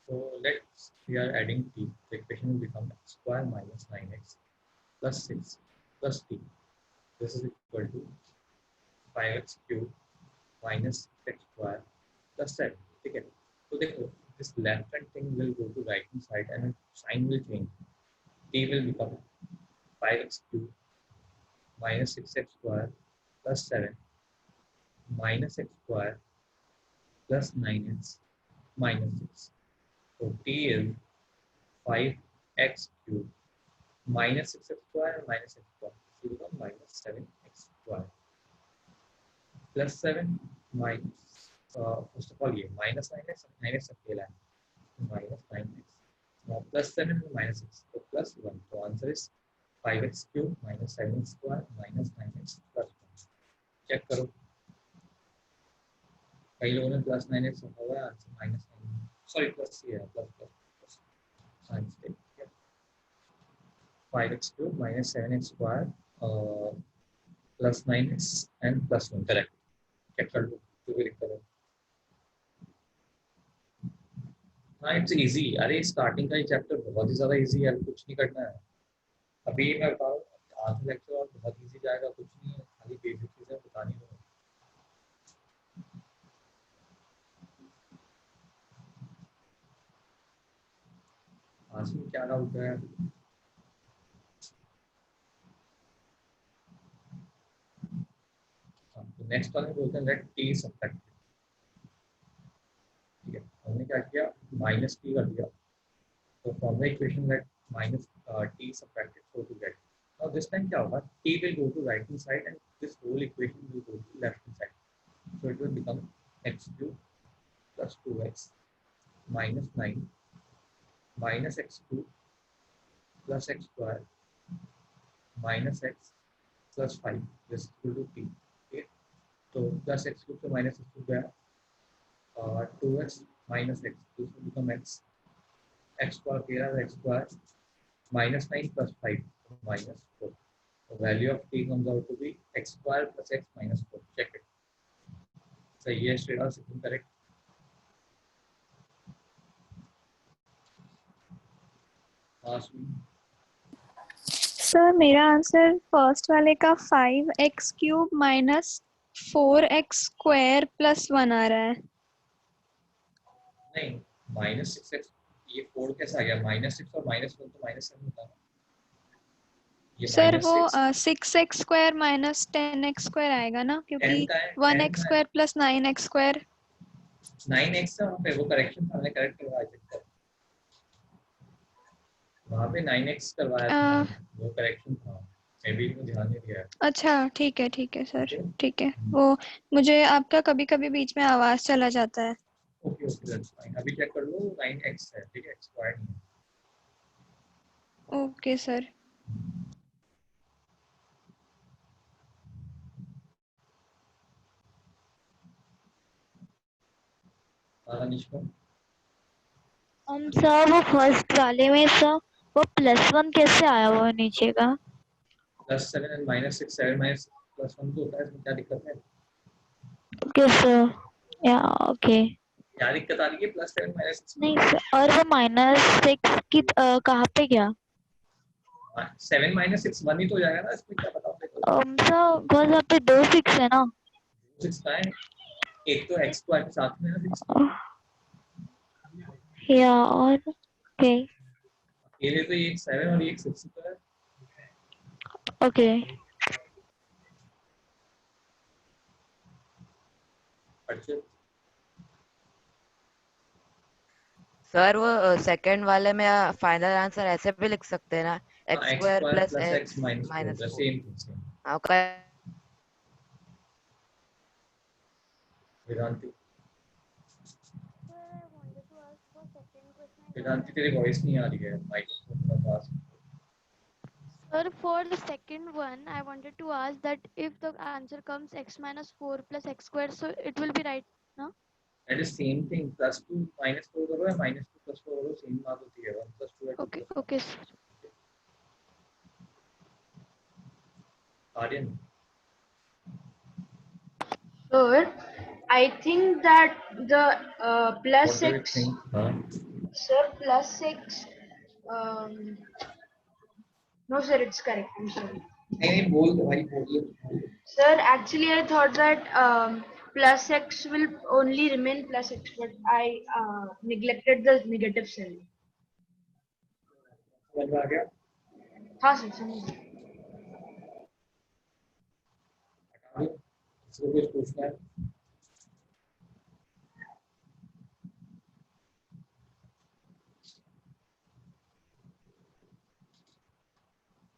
So let's we are adding t. The equation will become x square minus 9x plus 6 plus t. This is equal to 5x cube minus x square plus 7. ठीक है, तो देखो this left hand thing will go to right hand side and sign will change. t will become 5x cube minus 6x square plus 7 minus x square plus 9x minus 6. So t is 5x cube minus 6x square minus x square. So become minus 7x square plus 7 minus first of all ये minus 9x अकेला है, minus 9x now plus 7 minus 6 so plus 1. So answer is 5x cube minus 7x square minus 9x plus 1. Check करो, कई लोगों ने plus 9x रखा हुआ है, आंसर minus 9 सॉरी प्लस ये है plus science tech 5x cube minus 7x square plus 9x and plus 1 correct. Check कर लो जो भी लिखा है. हाँ इट्स इजी. अरे स्टार्टिंग का ही चैप्टर बहुत ही ज़्यादा इजी है, कुछ नहीं करना है. अभी मैं बता रहा हूँ आज लेक्चर और बहुत इजी जाएगा, कुछ नहीं है, खाली बेसिक चीज़ें बतानी है. आज में क्या डाउट है? तो नेक्स्ट वाले बोलते हैं लेट टी सब्ट्रैक्ट. ठीक है, हमने क्या किया माइनस टी कर दिया. तो from the equation let minus t subtracted so to get. Now this time क्या होगा, t will go to right hand side and this whole equation will go to left hand side. So it will become x cube plus 2x minus 9 minus x cube plus x square minus x plus 5 this is equal to t. Okay, so plus x cube to minus x cube गया, 2x minus x this will become x square here x square minus 9 plus 5 minus 4. The value of t comes out to be x square plus x minus 4. Check it. So yes, straight out second correct. Sir मेरा answer first वाले का 5x cube minus 4x square plus 1 आ रहा है. नहीं minus 6x ये 4 कैसा आ गया, minus 6 और माइनस 1 तो माइनस 7 होता है. सर वो 6x square minus 10x square आएगा ना, क्योंकि 1x square plus 9x square 9x था वहाँ पे, वो करेक्शन हमने करेक्ट करवाया था वहाँ पे 9x करवाया था, वो करेक्शन था, मैं भी ध्यान नहीं दिया. अच्छा ठीक है सर, ठीक है. वो मुझे आपका कभी कभी बीच में आवाज चला जाता है. Okay that's fine. अभी चेक कर लो 9x है, ठीक है, x स्क्वायर नहीं है. Okay sir. सर वो फर्स्ट वाले में सर वो +1 कैसे आया वो नीचे का? +7 and -6 7 minus +1 तो होता है, इसमें क्या दिक्कत है? ओके सर, या ओके. क्या दिक्कत आ रही है +7 -6? नहीं सर, और वो -6 की कहाँ पे गया? 7 -6 1 ही तो हो जाएगा ना, इसमें क्या बताओ. सर बस यहाँ पे 2 6 है ना. 6 का है, एक तो x स्क्वायर के साथ में है 6. या और ओके ये तो ये 7 और ये 6 तो है. ओके. अच्छा सर वो सेकंड वाले में फाइनल आंसर ऐसे भी लिख सकते हैं ना, x square plus x minus 4। आपका वेदांती वेदांती तेरी वॉइस नहीं आ रही है, माइक्रोफोन का पास। Sir, for the second one, I wanted to ask that if the answer comes x minus 4 plus x square, so it will be right, no? That is same thing. +2 -4 करो या -2 + 4 करो, same बात होती है। 1 + 2 है 2 Okay, + 1। okay, sir. Aryan Sir, I think that the plus what do you x, think? sir, plus x, no sir, it's correct. I'm sorry. नहीं बोल दो भाई, बोल। Sir, actually I thought that plus x will only remain plus x, but I neglected the negative sign. समझ में आ गया? हाँ sir, समझ गया। इसको कुछ पूछना है?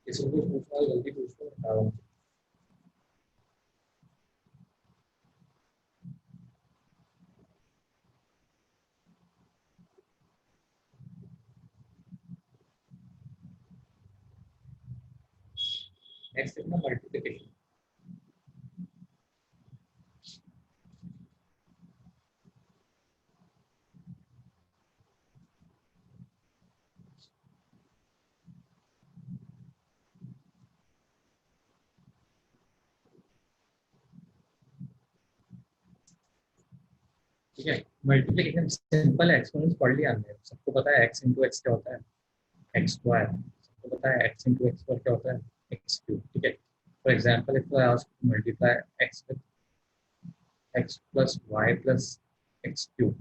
इसको कुछ पूछना है, जल्दी पूछो। नेक्स्ट है ना मल्टीप्लिकेशन। ठीक है, मल्टीप्लिकेशन सिंपल एक्सपोनेंट्स पढ़ लिया हमने। सबको पता है x × x क्या होता है, x स्क्वायर। सबको पता है x × x क्या होता है, x क्यूब। ठीक है, for example if I ask to multiply x with x + y + x cube,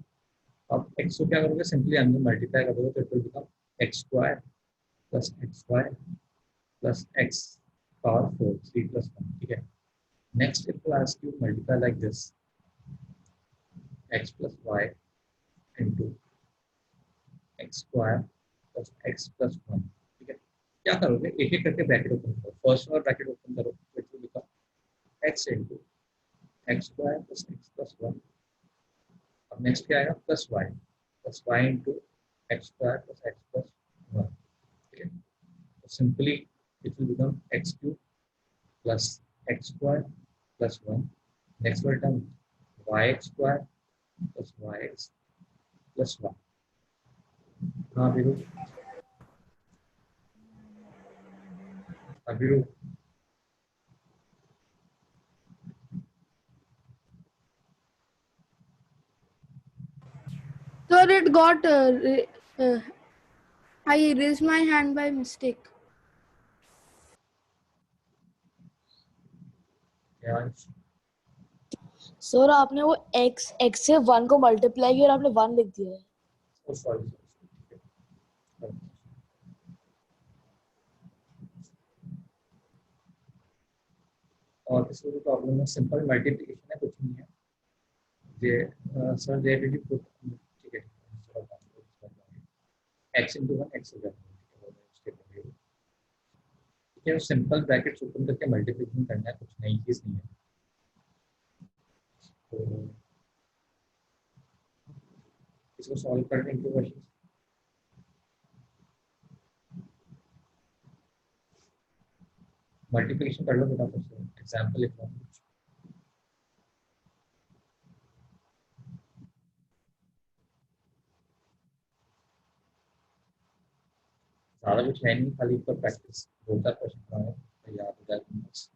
अब x को क्या करोगे, सिंपली अंदर मल्टीप्लाई करोगे तो it will become x² + xy + x power 4 3 + 1। ठीक है, next if I ask you multiply like this x + y into x² + x + 1। ठीक है, क्या करोगे, एक एक करके ब्रैकेट ओपन करो। फर्स्ट वाला ब्रैकेट ओपन करो, it will become x into x² + x + 1। अब नेक्स्ट क्या आएगा, +y into x² + x + 1। ठीक है, तो simply it will become x³ + x² + 1। Next वाला टर्म y² + yx + 1। हाँ Veeru, Veeru Sir, it got. I raised my hand by mistake. Sir आपने वो x से 1 को मल्टीप्लाई किया और आपने 1 लिख दिया है। सॉरी। और किसी भी प्रॉब्लम है, सिंपल मल्टीप्लिकेशन है, कुछ नहीं है ये। सर दे विल पुट, ठीक है, x × 1 x हो जाएगा। ठीक है, सिंपल ब्रैकेट्स ओपन करके मल्टीप्लिकेशन करना है, कुछ नई चीज नहीं है। तो इसको सॉल्व करने के क्वेश्चन मल्टीप्लिकेशन कर लो फटाफट से। एग्जांपल लिखो, ज़्यादा कुछ है नहीं, खाली ऊपर प्रैक्टिस 2-4 क्वेश्चन बनाओ तो याद हो जाएगा बस।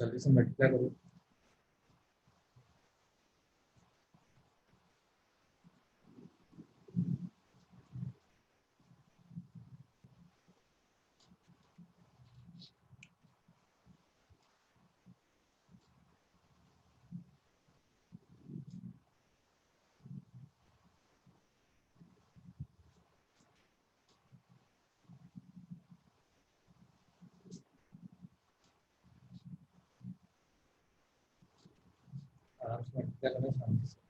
जल्दी से मल्टीप्लाई करो। आराम से मल्टीप्लाई करो शांति से।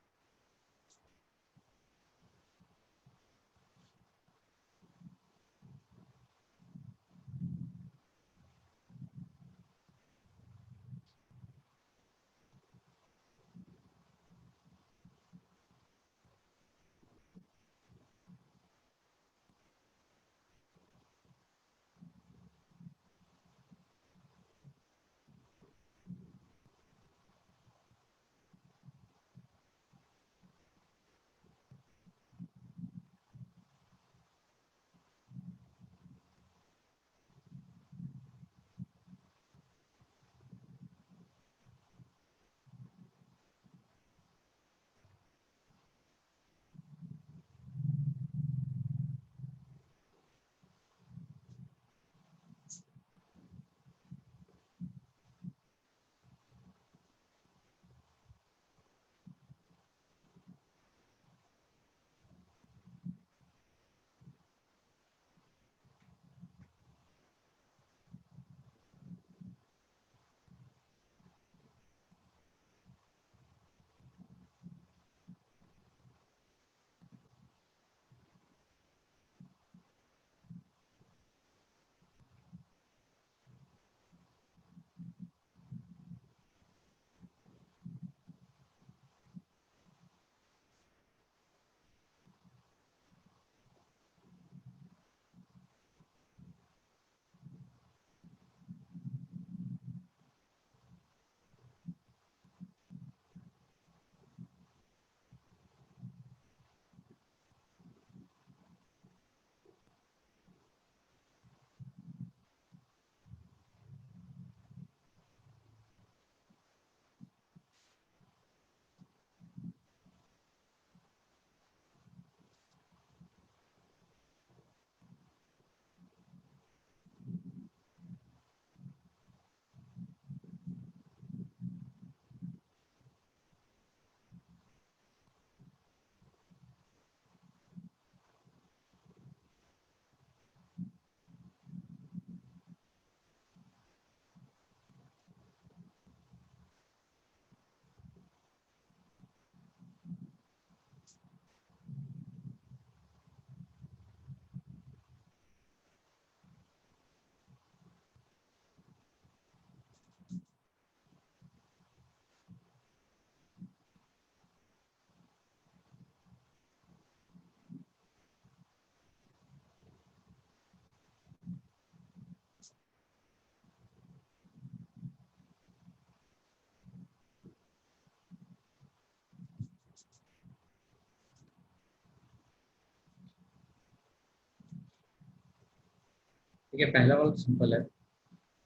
ठीक है, पहला वाला सिंपल है,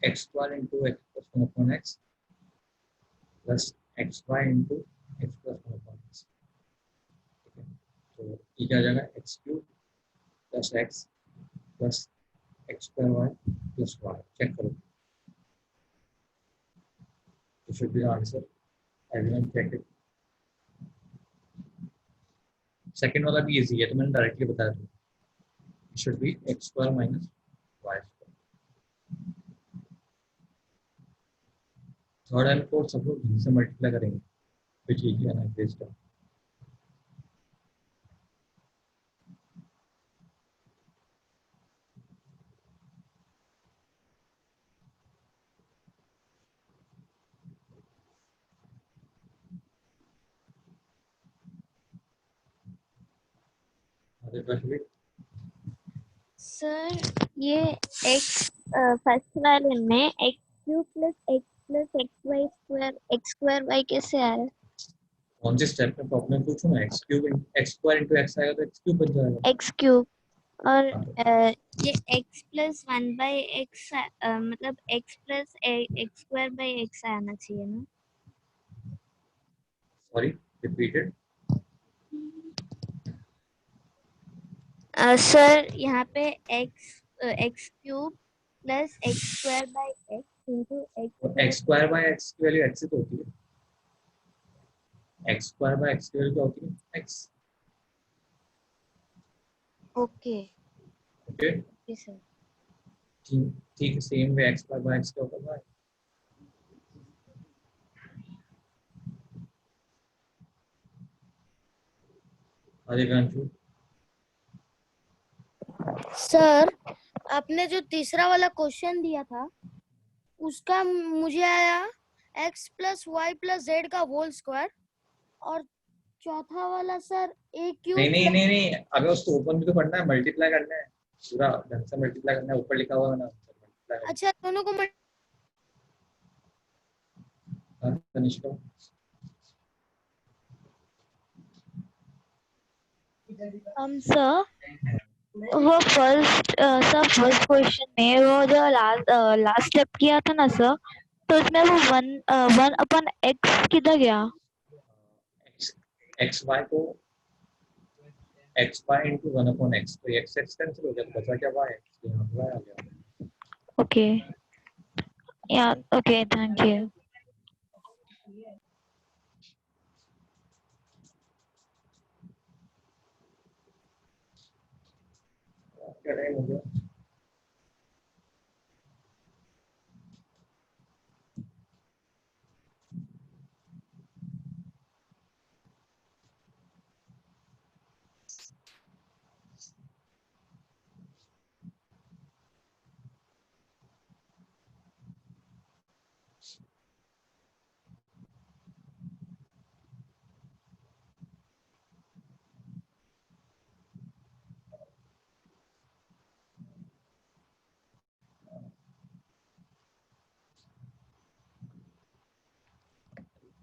x square into x plus one upon x plus x y into x plus one upon x. ठीक है, तो ये क्या आ जाएगा, x cube plus x plus x square y plus y. Check करो, तो should be answer. Everyone check it. Second वाला भी इजी है, तो मैंने डायरेक्टली बता दिया, should be x square minus y square. Third and fourth सब लोग यहीं से मल्टीप्लाई करेंगे, which is an increased term. Sir ये x फर्स्ट वाले में x cube plus x y square x square y कैसे आ रहा है? कौन से स्टेप में प्रॉब्लम पूछूं मैं? X cube x square into x आएगा तो एक्स क्यूब बन जाएगा। एक्स क्यूब और ये x प्लस 1/x मतलब x plus x square by x आना चाहिए ना? Sorry, repeated. सर यहाँ पे x cube plus x square by x into x square by x की वैल्यू x ही तो होती है। x स्क्वायर बाय x की वैल्यू क्या होती है? x। Okay okay sir. ठीक, same way x square by x क्या होता है? अधिकांशु सर आपने जो तीसरा वाला क्वेश्चन दिया था उसका मुझे आया x plus y plus z का होल स्क्वायर, और चौथा वाला सर a क्यूब। नहीं, अबे उसको ओपन भी तो करना है, मल्टीप्लाई करना है, पूरा ढंग से मल्टीप्लाई करना है, ऊपर लिखा हुआ है ना। अच्छा दोनों को तनिष्का सर वो फर्स्ट क्वेश्चन में वो जो लास्ट स्टेप किया था ना सर, तो उसमें वो 1/x किधर गया? x y को x y into 1/x, तो x कैंसिल हो गया, तो बचा क्या y? यहाँ y आ गया। ओके या ओके, थैंक यू। क्या टाइम हो गया?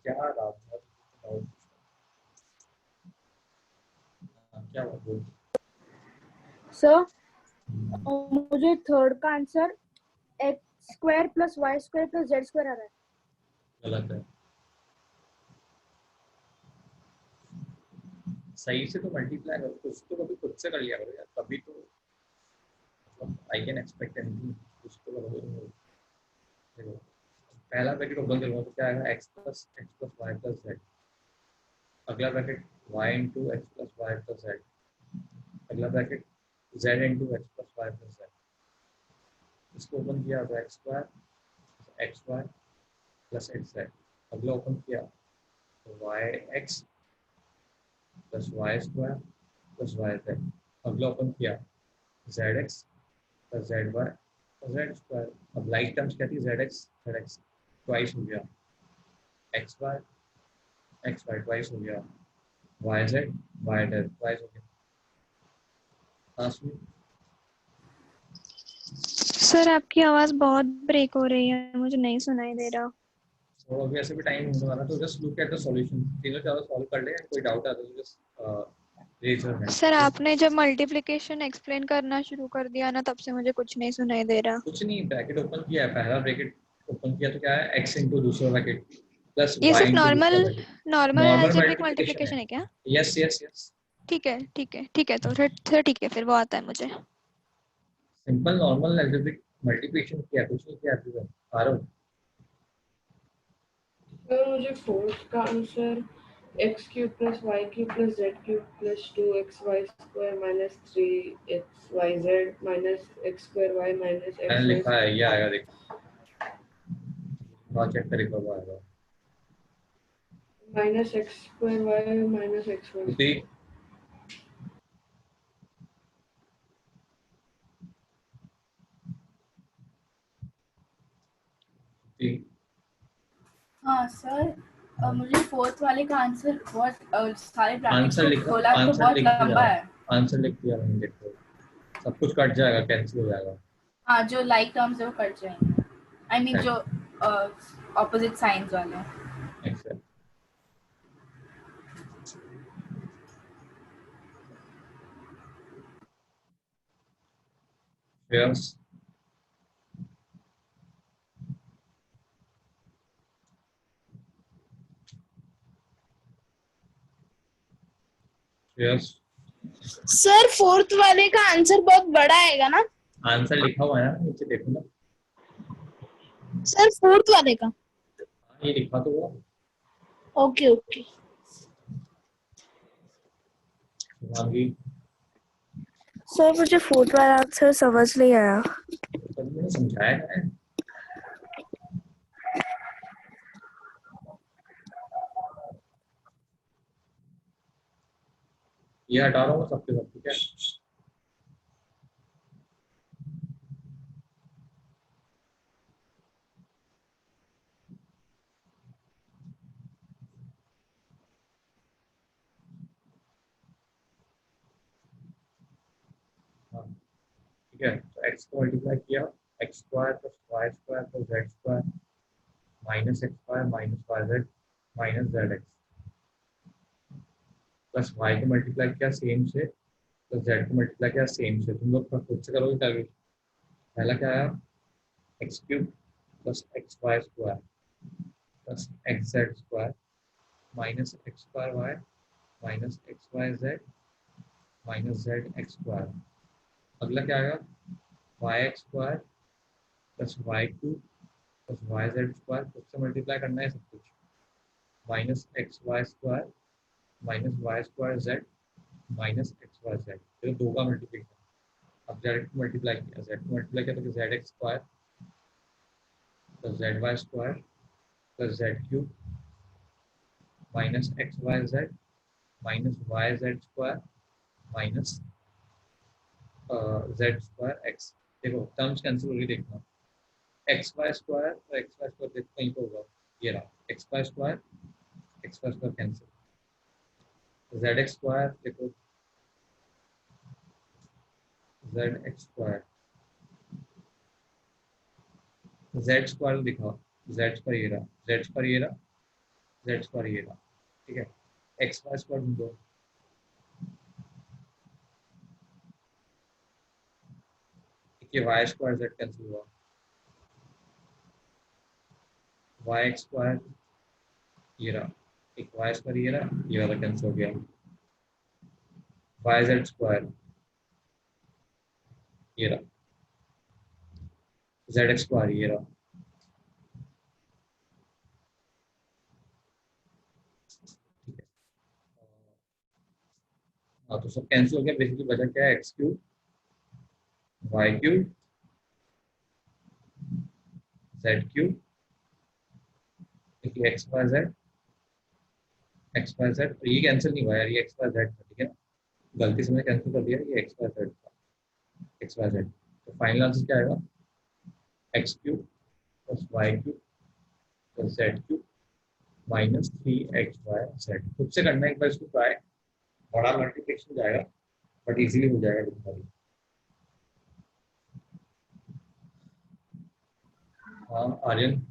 क्या क्या बोल? सर मुझे थर्ड का answer x square plus y square plus z square आ रहा है। गलत है। सही से तो मल्टीप्लाई करो, कुछ तो कभी खुद से कर लिया करो यार, तभी तो आई कैन एक्सपेक्ट एनीथिंग। कुछ तो करो। देखो पहला ब्रैकेट ओपन करूंगा तो क्या आएगा? x plus y plus z। अगला bracket y into x plus y plus z। अगला bracket z into x plus y plus z। इसको ओपन किया तो x square x y plus x z. अगला ओपन किया तो y x plus y square plus y z. अगला open किया z x plus z y plus z square. अब like terms क्या थी? जेड एक्स ट्वाइस हो गया, एक्स वाई ट्वाइस हो गया, वाई जेड ट्वाइस हो गया। लास्ट में सर आपकी आवाज बहुत ब्रेक हो रही है, मुझे नहीं सुनाई दे रहा। तो अभी ऐसे भी टाइम होने वाला, तो just look at the solution, तीनों चारों सॉल्व कर ले। कोई डाउट आता है तो just raise your hand. Sir आपने जब मल्टीप्लिकेशन एक्सप्लेन करना शुरू कर दिया ना, तब से मुझे कुछ नहीं सुनाई दे रहा। कुछ नहीं, ब्रैकेट ओपन किया है, पहला ब्रैकेट ओपन किया तो क्या है? x इंटू दूसरा ब्रैकेट प्लस ये y सिर्फ इंटू दूसरा normal bracket. Normal algebraic multiplication multiplication है क्या? Yes yes yes. ठीक है तो फिर ठीक है, फिर वो आता है मुझे। सिंपल नॉर्मल अलजेब्रिक मल्टीप्लिकेशन किया, कुछ नहीं किया अभी तक। आरव सर मुझे फोर्थ का answer x cube plus y cube plus z cube plus 2xy square minus 3xyz minus x square y minus x मैंने लिखा है, ये आएगा देख, और चेक करें कब आएगा। Minus x square y minus xy। हाँ सर मुझे फोर्थ वाले का आंसर बहुत सारे आंसर ब्रैकेट्स को खोला तो बहुत लंबा है। आंसर लिख दिया मैंने, देखो सब कुछ कट जाएगा, कैंसिल हो जाएगा। हाँ जो लाइक टर्म्स है वो कट जाएंगे, आई मीन जो ऑपोजिट साइंस वाले हैं। Yes. Yes. सर फोर्थ वाले का आंसर बहुत बड़ा आएगा ना? आंसर लिखा हुआ है ना नीचे, देखो ना सर फोर्थ वाले का। ये लिखा तो हुआ। Okay okay. सर मुझे फोर्थ वाला आंसर समझ नहीं आया। तो मैंने समझाया है। ये हटा रहा हूँ सबके सब, ठीक है। ठीक है, तो x को मल्टीप्लाई किया, x square plus y square plus z square minus x square minus y z minus z x plus y को मल्टीप्लाई किया सेम से प्लस जेड को मल्टीप्लाई किया सेम से। तुम लोग खुद से करोगे कैलकुलेशन। पहला क्या आया, x cube plus x y square plus x z square minus x square y minus x y z minus z x square. अगला क्या आएगा, y x square plus y cube plus y z square, खुद से multiply करना है सब कुछ, minus x y square minus y square z minus x y z. फिर दो का मल्टीप्लिकेशन, अब जेड को मल्टीप्लाई किया, जेड को मल्टीप्लाई किया तो z x square plus z y square plus z cube minus x y z minus y z square minus z square x. देखो टर्म्स कैंसिल होगी, देखना एक्स वाई स्क्वायर और x y square देखो कहीं पर होगा, ये रहा x y square cancel, z x square देखो z x square z square दिखाओ, जेड स्क्वायर ये रहा, जेड स्क्वायर ये रहा, जेड स्क्वायर ये रहा, ठीक है। एक्स वाई स्क्वायर दो, ये वाई स्क्वायर जेड कैंसिल हुआ, वाई एक्स स्क्वायर ये रहा, एक वाई स्क्वायर ये रहा, ये वाला कैंसिल हो गया, वाई जेड स्क्वायर ये रहा, जेड एक्स स्क्वायर ये रहा, ठीक है। हाँ तो सब कैंसिल हो गया, बेसिकली बचा क्या है, x cube y cube z cube x y z तो ये कैंसिल नहीं हुआ यार, ये एक्स वाई जेड था, ठीक है ना, गलती से मैंने कैंसिल कर दिया, ये एक्स वाई जेड था, एक्स वाई जेड। तो फाइनल आंसर क्या आएगा, x cube plus y cube plus z cube minus 3xy z. खुद से करना एक बार इसको ट्राई, बड़ा मल्टीप्लिकेशन जाएगा बट इजीली हो जाएगा तुम्हारी। हाँ आर्यन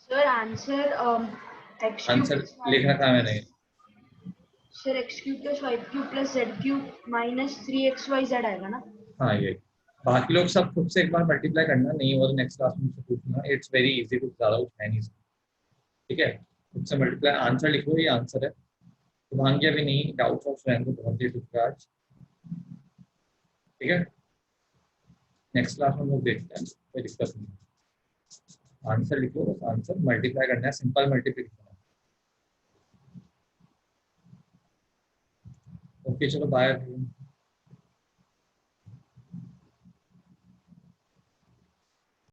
सर आंसर लिख रखा है मैंने। Sir x cube plus y cube plus z cube minus 3xy आएगा ना। हाँ ये, बाकी लोग सब खुद से एक बार मल्टीप्लाई करना, नहीं हो तो नेक्स्ट क्लास में मुझसे पूछना, इट्स वेरी इजी, कुछ ज़्यादा कुछ है नहीं, ठीक है। खुद से मल्टीप्लाई आंसर लिखो, ये आंसर है। शुभांगी अभी नहीं, डाउट्स ऑफ फ्रेंड को बहुत देर तक आज, ठीक है। नेक्स्ट क्लास में हम लोग देखते हैं, कोई दिक्कत नहीं, आंसर लिखो बस, आंसर मल्टीप्लाई करना है, सिंपल मल्टीप्लिकेशन है। ओके चलो बाय।